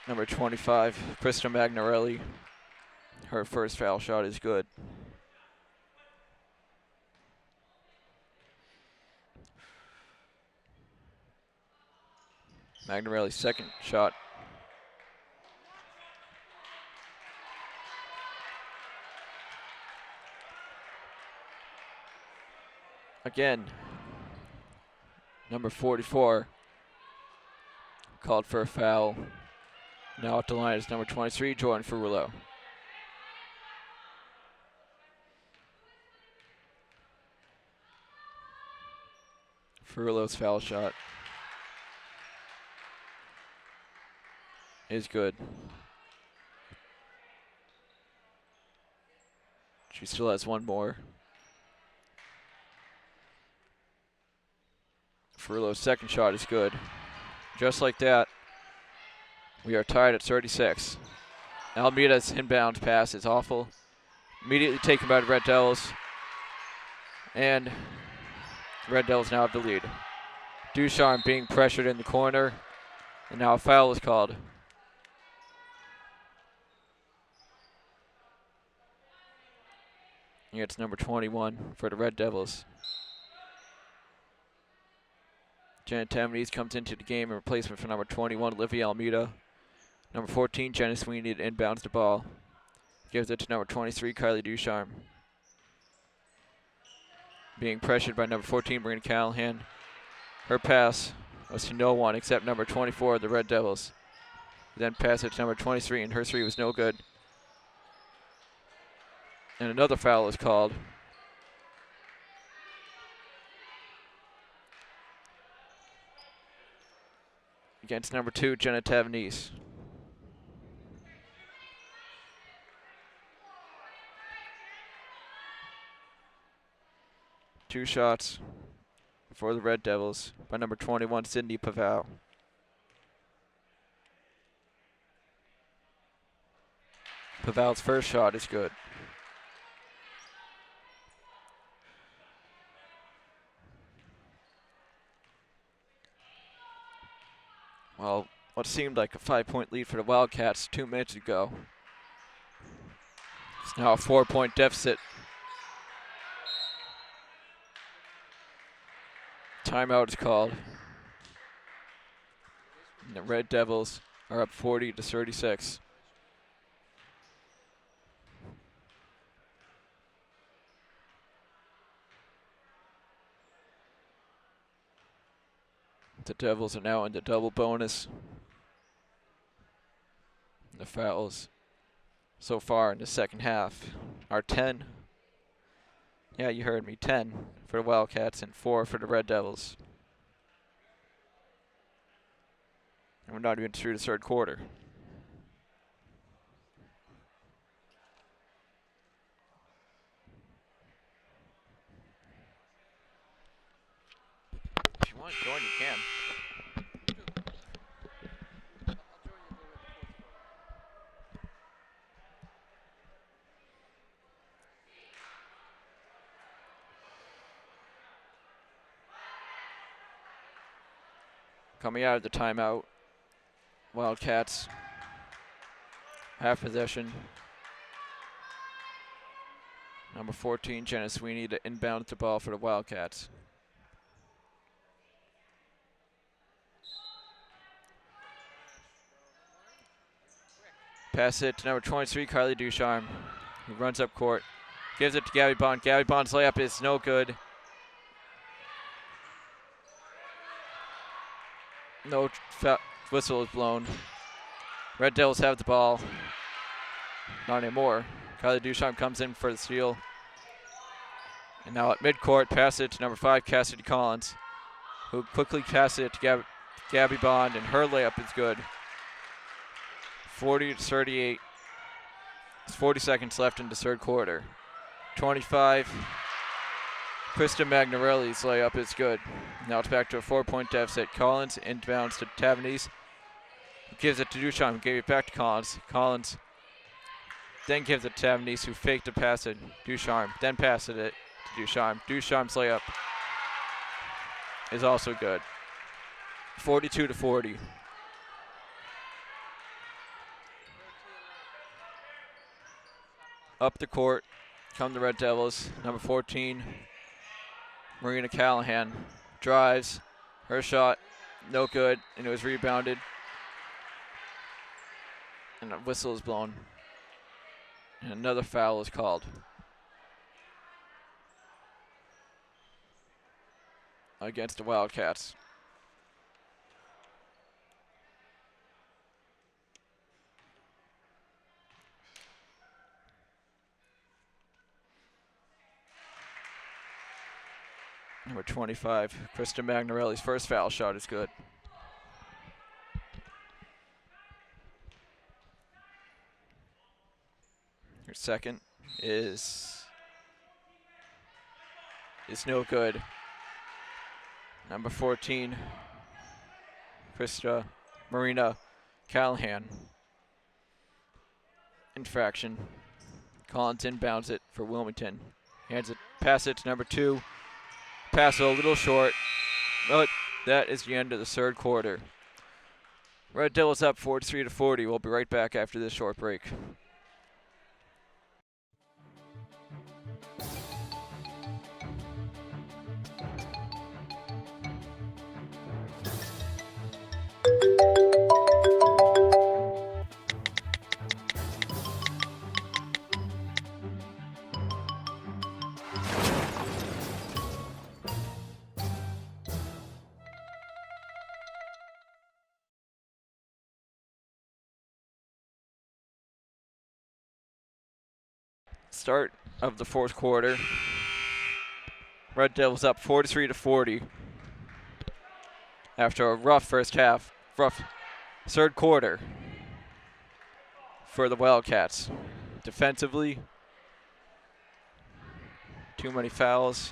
Number 25, Krista Magnarelli. Her first foul shot is good. Magnarelli's second shot. Again, number 44 called for a foul. Now at the line is number 23, Jordan Ferrulo. Ferrulo's foul shot is good. She still has one more. Ferrulo's second shot is good. Just like that, we are tied at 36. Almeida's inbound pass is awful. Immediately taken by the Red Devils. And the Red Devils now have the lead. Ducharme being pressured in the corner. And now a foul is called. And it's number 21 for the Red Devils. Janet Tavernese comes into the game in replacement for number 21, Olivia Almeida. Number 14, Jenna Sweeney inbounds the ball. Gives it to number 23, Kylie Ducharme. Being pressured by number 14, Marina Callahan. Her pass was to no one except number 24, the Red Devils. Then pass it to number 23, and her three was no good. And another foul is called. Against number 2, Jenna Tavernese. Two shots for the Red Devils by number 21, Sydney Paval. Paval's first shot is good. Well, what seemed like a 5-point lead for the Wildcats 2 minutes ago. It's now a 4-point deficit. Timeout is called. And the Red Devils are up 40-36. The Devils are now in the double bonus. The fouls so far in the second half are 10. Yeah, you heard me. 10 for the Wildcats and 4 for the Red Devils. And we're not even through the third quarter. If you want to join, you can. Coming out of the timeout, Wildcats have possession. Number 14, Jenna Sweeney, to inbound the ball for the Wildcats. Pass it to number 23, Kylie Ducharme, who runs up court. Gives it to Gabby Bond. Gabby Bond's layup is no good. No whistle is blown. Red Devils have the ball. Not anymore. Kylie Ducharme comes in for the steal. And now at midcourt, pass it to number 5, Cassidy Collins, who quickly passes it to Gabby Bond, and her layup is good. 40-38. There's 40 seconds left in the third quarter. 25. Krista Magnarelli's layup is good. Now it's back to a 4-point deficit. Collins inbounds to Tavernese. Gives it to Ducharme. Gave it back to Collins. Collins then gives it to Tavernese, who faked a pass to Ducharme. Then passes it to Ducharme. Ducharme's layup is also good. 42-40. Up the court come the Red Devils. Number 14, Marina Callahan, drives. Her shot No good, and it was rebounded. And a whistle is blown. And another foul is called. Against the Wildcats. Number 25, Krista Magnarelli's first foul shot is good. Her second is no good. Number 14, Marina Callahan. Infraction. Collins inbounds it for Wilmington. Pass it to number 2. Pass a little short, but that is the end of the third quarter. Red Devils up 43-40. We'll be right back after this short break. Start of the fourth quarter. Red Devils up 43-40 after a rough third quarter for the Wildcats. Defensively, too many fouls.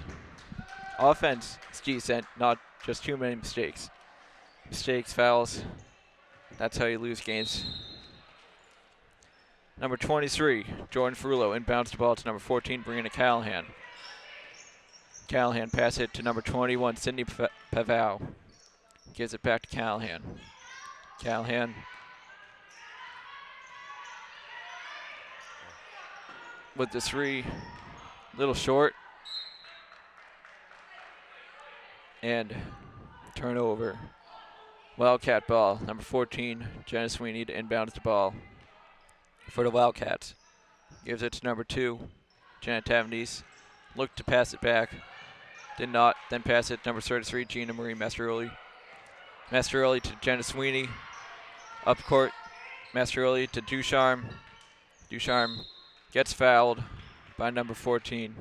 Offense is decent, not just too many mistakes. Mistakes, fouls, that's how you lose games. Number 23, Jordan Ferrulo inbounds the ball to number 14, Brianna Callahan. Callahan pass it to number 21, Sydney Pavao. Gives it back to Callahan. Callahan with the 3, little short. And turnover. Wildcat ball, number 14, Jenna Sweeney to inbounds the ball for the Wildcats. Gives it to number 2, Janet Tavanese. Looked to pass it back. Did not. Then pass it to number 33, Gina Marie Mastroielli. Mastroielli to Jenna Sweeney. Up court. Mastroielli to Ducharme. Ducharme gets fouled by number 14.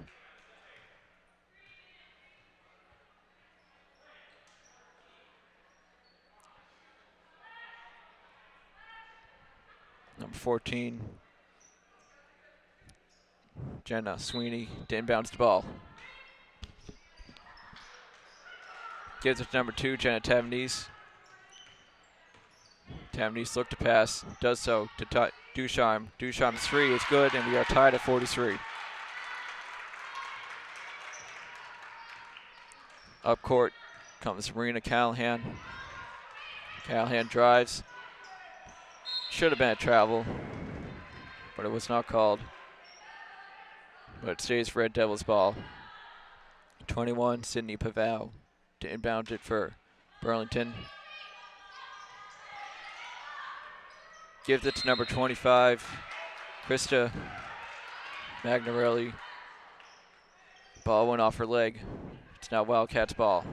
Number 14, Jenna Sweeney to inbounds the ball. Gives it to number 2, Jenna Tavanese. Tavanese looked to pass, does so to Ducharme. Ducharme's 3 is good, and we are tied at 43. Up court comes Marina Callahan. Callahan drives. Should have been a travel, but it was not called. But it stays Red Devils ball. 21, Sydney Pavao to inbound it for Burlington. Gives it to number 25, Krista Magnarelli. Ball went off her leg. It's now Wildcats ball.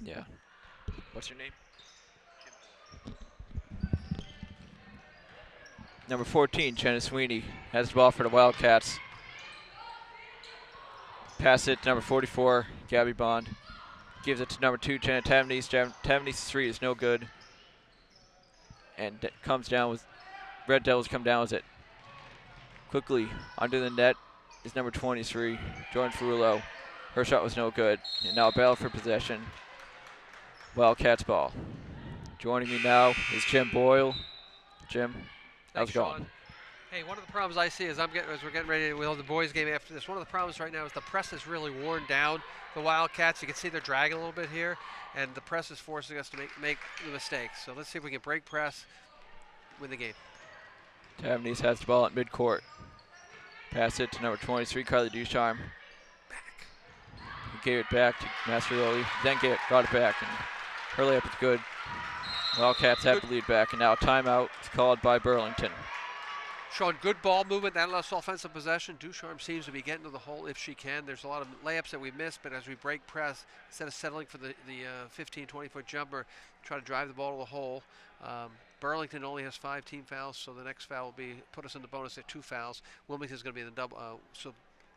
Yeah. What's your name? Number 14, Jenna Sweeney has the ball for the Wildcats. Pass it to number 44, Gabby Bond. Gives it to number 2, Jenna Tavanese. Tavanese's 3 is no good. And comes down with, Red Devils come down with it. Quickly, under the net is number 23, Jordan Ferrulo. Her shot was no good. And now a battle for possession. Wildcats ball. Joining me now is Jim Boyle. Jim, how's it going? Sean. Hey, one of the problems I see as we're getting ready to the boys game after this, one of the problems right now is the press is really worn down. The Wildcats, you can see they're dragging a little bit here, and the press is forcing us to make the mistakes. So let's see if we can break press, win the game. Tavanese has the ball at midcourt. Pass it to number 23, Carly Ducharme. gave it back to Mastroianni, then got it back, and her layup is good. Wildcats have the lead back, and now timeout is called by Burlington. Sean, good ball movement, that less offensive possession. Ducharme seems to be getting to the hole if she can. There's a lot of layups that we missed, but as we break press, instead of settling for the 15, 20-foot jumper, try to drive the ball to the hole. Burlington only has 5 team fouls, so the next foul will put us in the bonus at 2 fouls. Wilmington's going to be in the double, so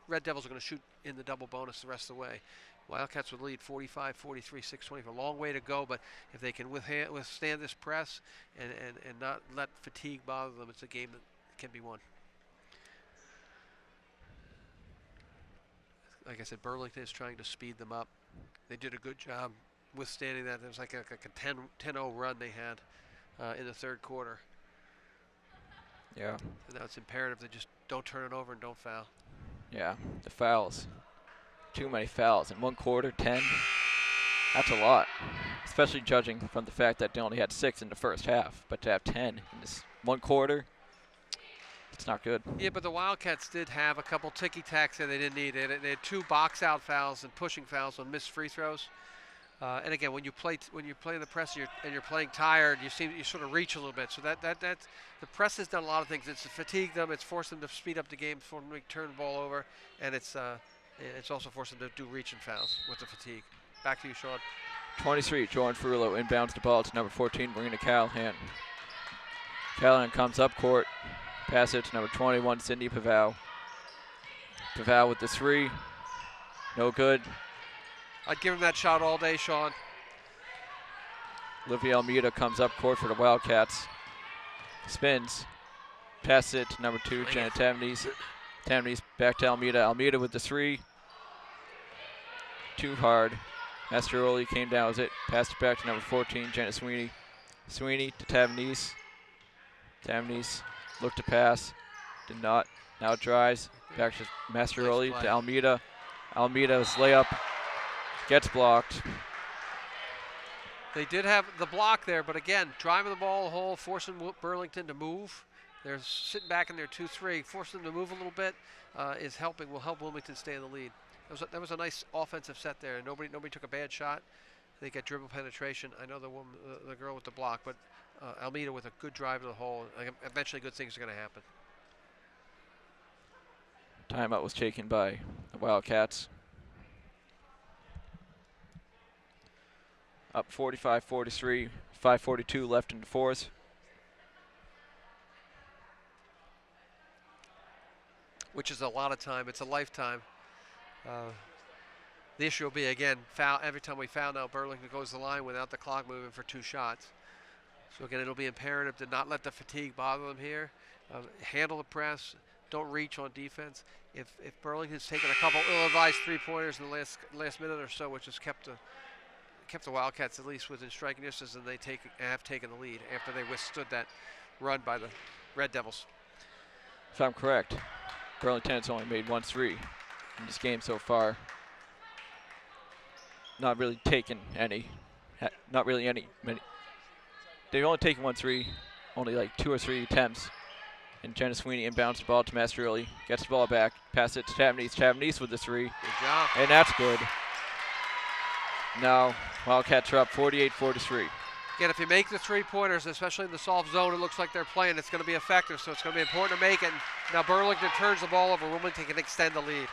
Red Devils are going to shoot in the double bonus the rest of the way. Wildcats would lead 45-43, 6:20. A long way to go, but if they can withstand this press and not let fatigue bother them, it's a game that can be won. Like I said, Burlington is trying to speed them up. They did a good job withstanding that. There was like a 10-0 run they had in the third quarter. Yeah. And now it's imperative they just don't turn it over and don't foul. Yeah, the fouls. Too many fouls in 1 quarter, 10. That's a lot, especially judging from the fact that they only had 6 in the first half. But to have 10 in this 1 quarter, it's not good. Yeah, but the Wildcats did have a couple ticky-tacks that they didn't need. They had 2 box-out fouls and pushing fouls on missed free throws. And again, when you play in the press and you're playing tired, you sort of reach a little bit. So that's the press has done a lot of things. It's fatigued them. It's forced them to speed up the game, for them to turn the ball over, and it's also forced them to do reach and fouls with the fatigue. Back to you, Sean. 23, Jordan Ferrullo inbounds the ball to number 14, Marina Callahan. Callahan comes up court, pass it to number 21, Cindy Pavao. Pavao with the 3, no good. I'd give him that shot all day, Sean. Olivia Almeida comes up court for the Wildcats. Spins. Passes it to number 2, Janet Tavnese. Tavnese back to Almeida. Almeida with the 3. Too hard. Mastroianni came down with it. Passed it back to number 14, Janet Sweeney. Sweeney to Tavnese. Tavnese looked to pass. Did not. Now drives. Back to Mastroianni to Almeida. Almeida's layup gets blocked. They did have the block there, but again, driving the ball a hole, forcing Burlington to move. They're sitting back in their 2-3. Forcing them to move a little bit will help Wilmington stay in the lead. That was a nice offensive set there. Nobody took a bad shot. They got dribble penetration. I know the girl with the block, but Almeida with a good drive to the hole. Eventually, good things are going to happen. Timeout was taken by the Wildcats. Up 45-43, 5:42 left in the fourth. Which is a lot of time. It's a lifetime. The issue will be, again, foul. Every time we foul now, Burlington goes to the line without the clock moving for 2 shots. So again, it'll be imperative to not let the fatigue bother them here. Handle the press. Don't reach on defense. If Burlington's taken a couple ill-advised 3-pointers in the last minute or so, which has kept the Wildcats at least within striking distance, and they have taken the lead after they withstood that run by the Red Devils. If I'm correct, Burlington has only made 1 3 in this game so far. Not really taken any. Not really many. They've only taken 1 3, only like 2 or 3 attempts. And Jenna Sweeney inbounds the ball to Mastroianni. Gets the ball back. Pass it to Tavnese. Tavnese with the 3. Good job. And that's good. Now, Wildcats are up 48-43. Again, if you make the 3-pointers, especially in the soft zone, it looks like they're playing, it's going to be effective. So it's going to be important to make it. Now Burlington turns the ball over. Wilmington can extend the lead.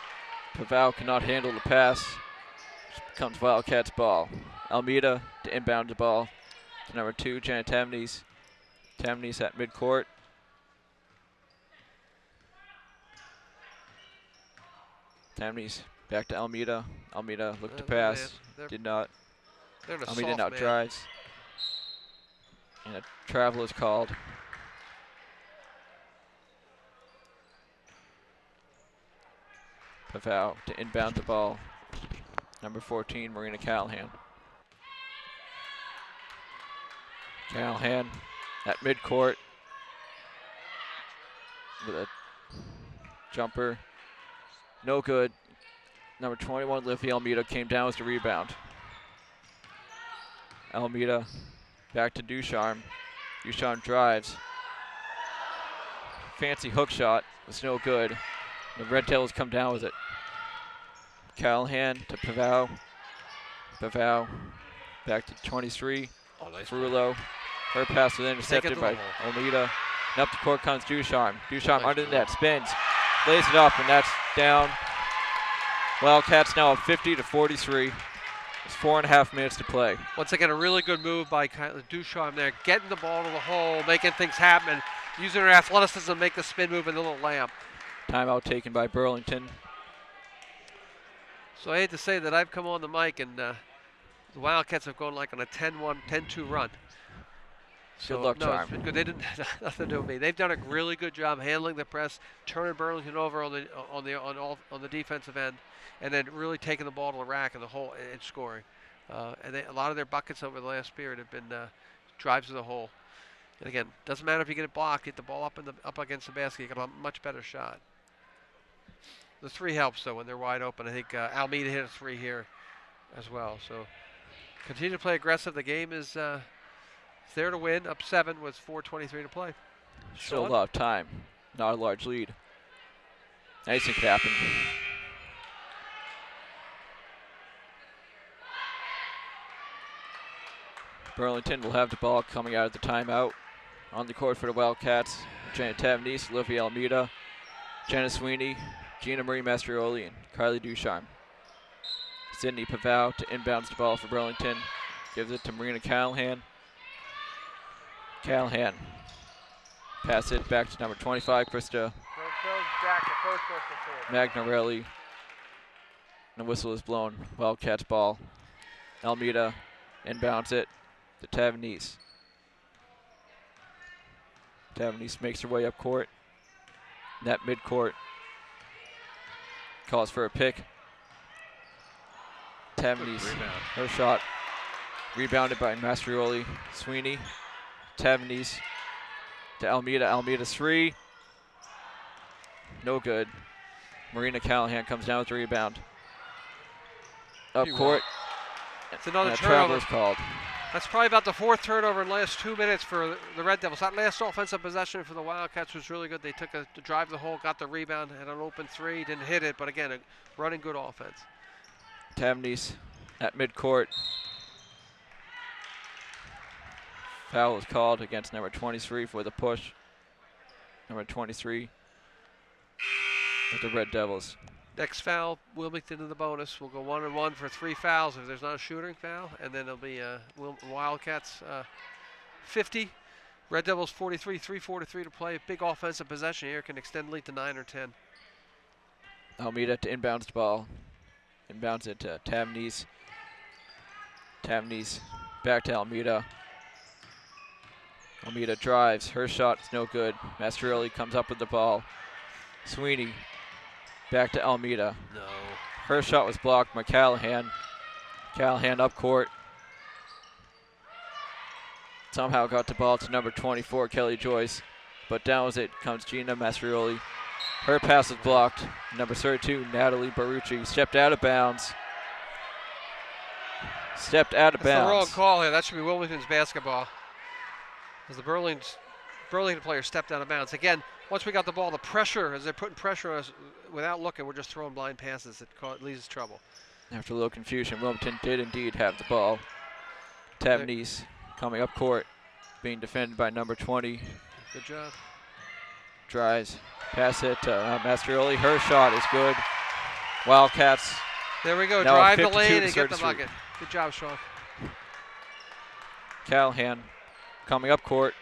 Pavao cannot handle the pass. It becomes Wildcats ball. Almeida to inbound the ball to number 2, Janet Tavnese. Tavnese at midcourt. Tavnese back to Almeida. Almeida looked to pass. Did not. Almeida now drives. And a travel is called. Pavao to inbound the ball. Number 14, Marina Callahan. Callahan at midcourt with a jumper. No good. Number 21, Olivia Almeida came down with the rebound. Almeida back to Ducharme. Ducharme drives. Fancy hook shot. It's no good. The Red Devils come down with it. Callahan to Pavao. Pavao back to 23. Oh, nice. Frullo. Her pass was intercepted to by the hole. Olmeda. And up the court comes Ducharme. Ducharme Nice under the ball. net, spins, lays it up, and that's down. Wildcats now up 50-43. There's 4.5 minutes to play. Once again, a really good move by Ducharme there, getting the ball to the hole, making things happen, and using her athleticism to make the spin move and the little layup. Timeout taken by Burlington. So I hate to say that I've come on the mic and the Wildcats have gone like on a 10-1, 10-2 run. So Good luck, no, Charm. it's been good. They didn't nothing to do with me. They've done a really good job handling the press, turning Burlington over on the defensive end, and then really taking the ball to the rack and the hole and scoring. And a lot of their buckets over the last period have been drives to the hole. And again, doesn't matter if you get it blocked, get the ball up against the basket, you get a much better shot. The three helps though when they're wide open. I think Almeida hit a three here as well. So continue to play aggressive. The game is there to win. Up 7 with 4:23 to play. Still a Sean? lot of time. Not a large lead. Anything could happen. Burlington will have the ball coming out of the timeout. On the court for the Wildcats, Janet Tavnese, Olivia Almeida, Jenna Sweeney, Gina Marie Mastrioli, and Carly Ducharme. Sydney Pavao to inbounds the ball for Burlington. Gives it to Marina Callahan. Callahan. Pass it back to number 25, Krista Magnarelli. And the whistle is blown. Wildcats ball. Almeida inbounds it to Tavnese. Tavnese makes her way up court. Net midcourt. Calls for a pick. Tavnese, her shot. Rebounded by Mastrioli. Sweeney. Tavnese to Almeida. Almeida 3. No good. Marina Callahan comes down with the rebound. Up court. It's another and a turnover. travel is called. That's probably about the 4th turnover in the last 2 minutes for the Red Devils. That last offensive possession for the Wildcats was really good. They took the drive to the hole, got the rebound, had an open 3, didn't hit it, but again, a running good offense. Tavnese at midcourt. Foul is called against number 23 for the push. Number 23 with the Red Devils. Next foul, Wilmington in the bonus. We'll go 1-1 for 3 fouls if there's not a shooting foul, and then it'll be Wildcats 50, Red Devils 43, 3:43 to play. Big offensive possession here, can extend lead to 9 or 10. Almeida to inbounds the ball. Inbounds it to Tavnese. Tavnese back to Almeida. Almeida drives. Her shot is no good. Mastrioli comes up with the ball. Sweeney back to Almeida. No. Her shot was blocked by Callahan. Callahan up court. Somehow got the ball to number 24, Kelly Joyce. But down as it comes Gina Mastrioli. Her pass is blocked. Number 32, Natalie Barucci, stepped out of bounds. Stepped out of That's the wrong bounds. call here. That should be Wilmington's basketball. As the Burlington player stepped out of bounds. Again, once we got the ball, the pressure, as they're putting pressure on us without looking, we're just throwing blind passes. It leads to trouble. After a little confusion, Wilmington did indeed have the ball. Tavnese coming up court, being defended by number 20. Good job. Drives, pass it to Mastrioli. Her shot is good. Wildcats. There we go. Now Drive the 52 lane to and get the 33. bucket. Good job, Sean. Callahan coming up court.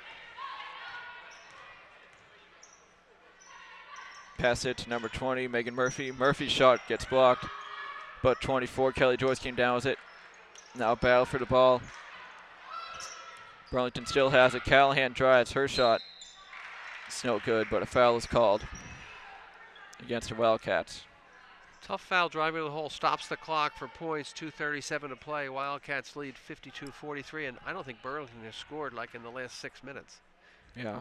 Pass it to number 20, Megan Murphy. Murphy's shot gets blocked, but 24, Kelly Joyce came down with it. Now battle for the ball. Burlington still has it. Callahan drives. Her shot. It's no good, but a foul is called against the Wildcats. Tough foul driving to the hole. Stops the clock for points. 2:37 to play. Wildcats lead 52-43, and I don't think Burlington has scored like in the last 6 minutes. Yeah.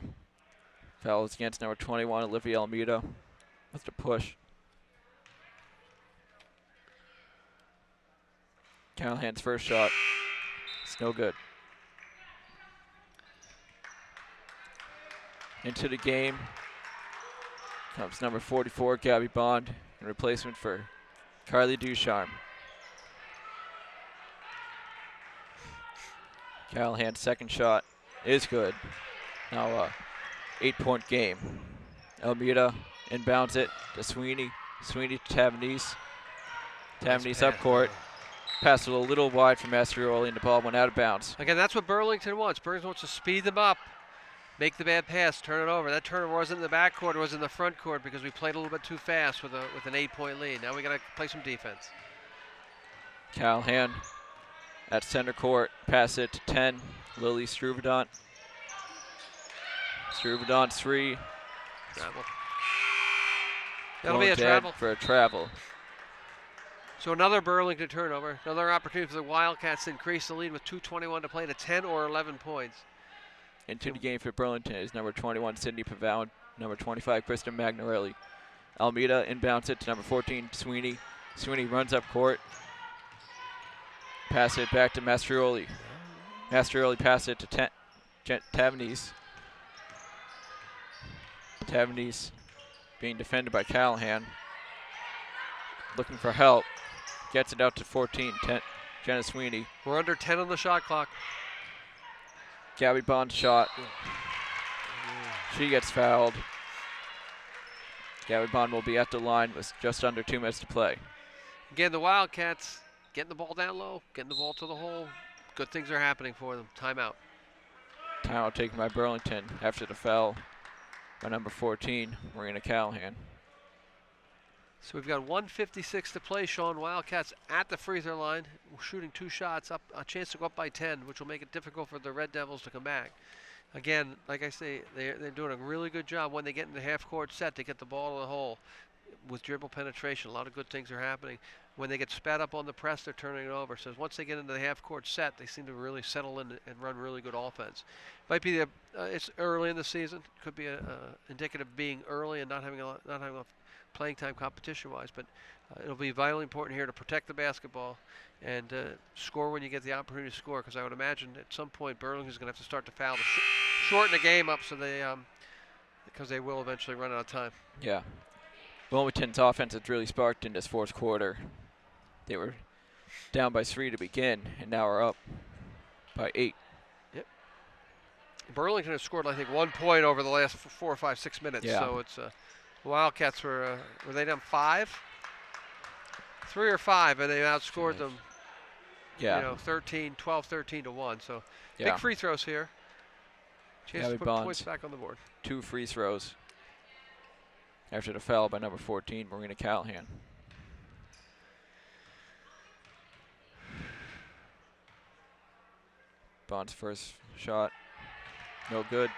Foul is against number 21, Olivia Almeida. That's the push. Callahan's first shot. It's no good. Into the game comes number 44, Gabby Bond, in replacement for Carly Ducharme. Callahan's second shot is good. Now a 8-point game. Almeida inbounds it to Sweeney. Sweeney to Tavanese. Tavanese up court. Passed it a little wide for Mastrioli, and the ball went out of bounds. Again, that's what Burlington wants. Burlington wants to speed them up, make the bad pass, turn it over. That turnover wasn't in the back court, it was in the front court because we played a little bit too fast with an 8-point lead. Now we got to play some defense. Callahan at center court. Pass it to 10. Lily Struvedant. Struvedant 3. Travel. That'll Going be a dead travel. for a travel. So another Burlington turnover. Another opportunity for the Wildcats to increase the lead with 2:21 to play to 10 or 11 points. Into the game for Burlington is number 21, Sydney Pavao, number 25, Kristen Magnarelli. Almeida inbounds it to number 14, Sweeney. Sweeney runs up court. Pass it back to Mastrioli. Mastrioli pass it to Tavanese. Tavanese being defended by Callahan. Looking for help. Gets it out to 14, Jenna Sweeney. We're under 10 on the shot clock. Gabby Bond's shot. She gets fouled. Gabby Bond will be at the line with just under 2 minutes to play. Again, the Wildcats getting the ball down low, getting the ball to the hole. Good things are happening for them. Timeout. Timeout taken by Burlington after the foul by number 14, Marina Callahan. So we've got 1:56 to play, Sean. Wildcats at the free throw line, shooting 2 shots, up a chance to go up by 10, which will make it difficult for the Red Devils to come back. Again, like I say, they're doing a really good job when they get in the half-court set to get the ball to the hole with dribble penetration. A lot of good things are happening. When they get sped up on the press, they're turning it over. So once they get into the half-court set, they seem to really settle in and run really good offense. Might be it's early in the season. Could be indicative of being early and not having a playing time competition-wise, but it'll be vitally important here to protect the basketball and score when you get the opportunity to score, because I would imagine at some point Burlington's going to have to start to foul to shorten the game up, so because they will eventually run out of time. Yeah. Wilmington's offense has really sparked in this fourth quarter. They were down by 3 to begin, and now are up by 8. Yep. Burlington has scored, I think, 1 point over the last 4 or 5, 6 minutes. Yeah. So it's Wildcats were they down 5? 3 or 5, and they outscored them. Yeah. 12-13 to 1. So yeah. Big free throws here. Chance to put points back on the board. 2 free throws after the foul by number 14, Marina Callahan. Bond's first shot, no good.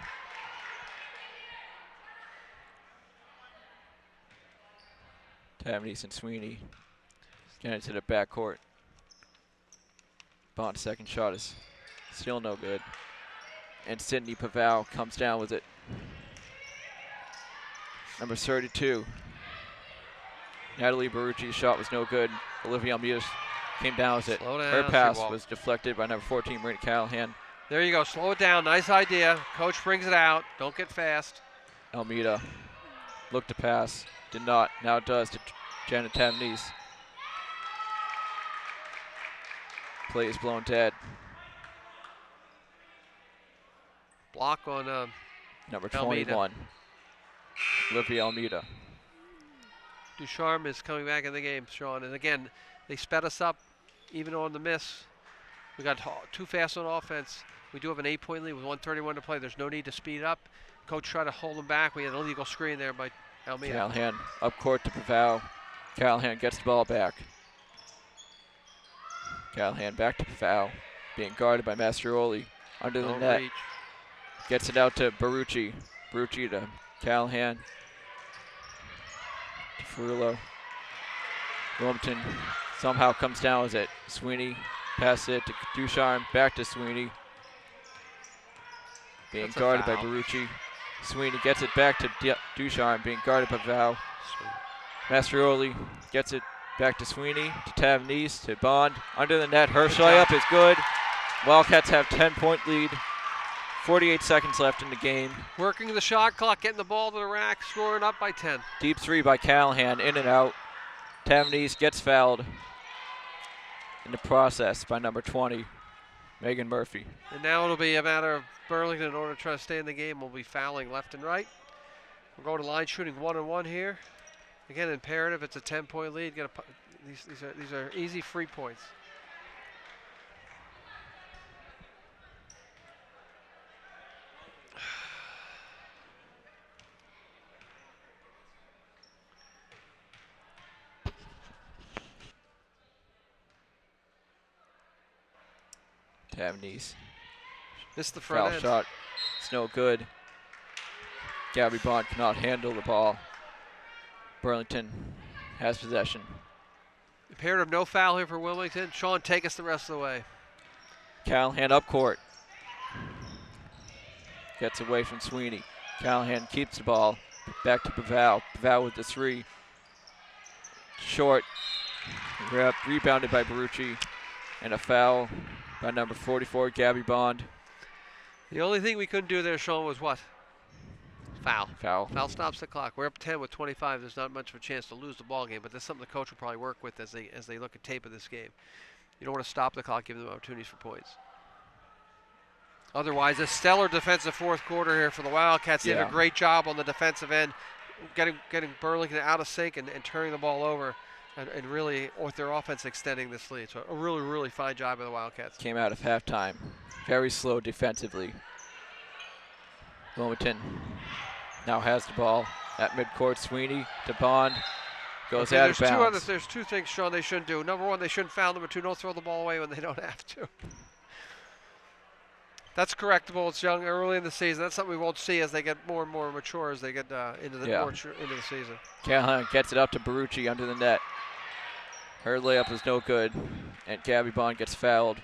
Tavanese and Sweeney get into the backcourt. Bond's second shot is still no good. And Sydney Pavao comes down with it. Number 32. Natalie Barucci's shot was no good. Olivia Almeida came down with it. Her pass was deflected by number 14, Marina Callahan. There you go. Slow it down. Nice idea. Coach brings it out. Don't get fast. Almeida looked to pass. Did not. Now it does to Janet Tavanese. Play is blown dead. Block on number 21, Almeida. Olivia Almeida. Ducharme is coming back in the game, Sean. And again, they sped us up even on the miss. We got too fast on offense. We do have an 8-point lead with 1:31 to play. There's no need to speed up. Coach tried to hold them back. We had an illegal screen there by Almeida. Callahan up court to Pavao. Callahan gets the ball back. Callahan back to Pavao, being guarded by Mastrioli under the net. Reach. Gets it out to Barucci. Barucci to Callahan. To Ferrullo. Wilmington somehow comes down with it. Sweeney passes it to Ducharme, back to Sweeney. Being That's guarded by Barucci. Sweeney gets it back to Ducharme, being guarded by Pavao. Mastrioli gets it back to Sweeney, to Tavanese, to Bond. Under the net, her layup is good. Wildcats have 10-point lead. 48 seconds left in the game. Working the shot clock, getting the ball to the rack, scoring up by 10. Deep 3 by Callahan, in and out. Tavernese gets fouled in the process by number 20, Megan Murphy. And now it'll be a matter of Burlington, in order to try to stay in the game, will be fouling left and right. We'll go to line shooting 1-on-1 here. Again, imperative. It's a 10-point lead. These are easy free points. Tavernese. Missed the front Foul end. shot. It's no good. Gabby Bond cannot handle the ball. Burlington has possession. Imperative, no foul here for Wilmington. Sean, take us the rest of the way. Callahan up court. Gets away from Sweeney. Callahan keeps the ball. Back to Paval. Paval with the three. Short. Rebounded by Barucci. And a foul by number 44, Gabby Bond. The only thing we couldn't do there, Sean, was what? Foul. Foul. Foul stops the clock. We're up 10 with 25. There's not much of a chance to lose the ball game, but that's something the coach will probably work with as they look at tape of this game. You don't want to stop the clock, give them opportunities for points. Otherwise, a stellar defensive fourth quarter here for the Wildcats. They did a great job on the defensive end, getting Burlington out of sync and turning the ball over, and really, with their offense, extending this lead. So a really, really fine job by the Wildcats. Came out of halftime. Very slow defensively. Wilmington now has the ball at midcourt. Sweeney to Bond. Goes out of bounds. There's two things, Sean, they shouldn't do. Number one, they shouldn't foul. Number two, don't throw the ball away when they don't have to. That's correctable. It's young, early in the season. That's something we won't see as they get more and more mature as they get into the season. Callahan gets it up to Barucci under the net. Her layup is no good, and Gabby Bond gets fouled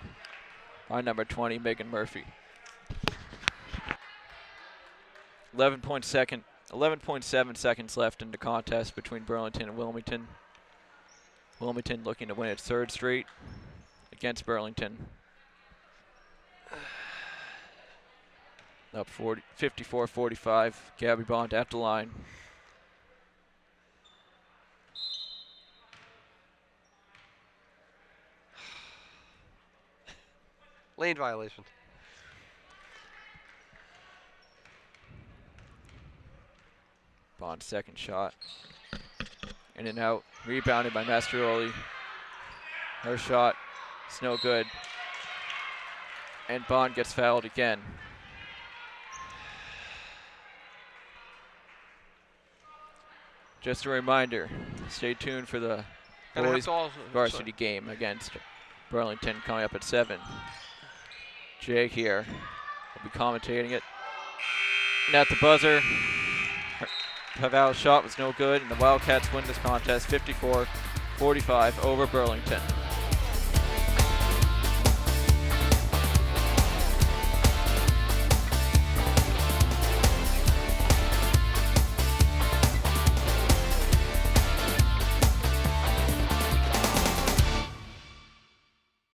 by number 20, Megan Murphy. 11.7 seconds left in the contest between Burlington and Wilmington. Wilmington looking to win its third straight against Burlington. Up 54-45. Gabby Bond at the line. Lane violation. Bond's second shot. In and out. Rebounded by Mastroianni. Her shot is no good. And Bond gets fouled again. Just a reminder, stay tuned for the boys varsity game against Burlington coming up at 7. Jay here will be commentating it. And at the buzzer, Paval's shot was no good, and the Wildcats win this contest 54-45 over Burlington.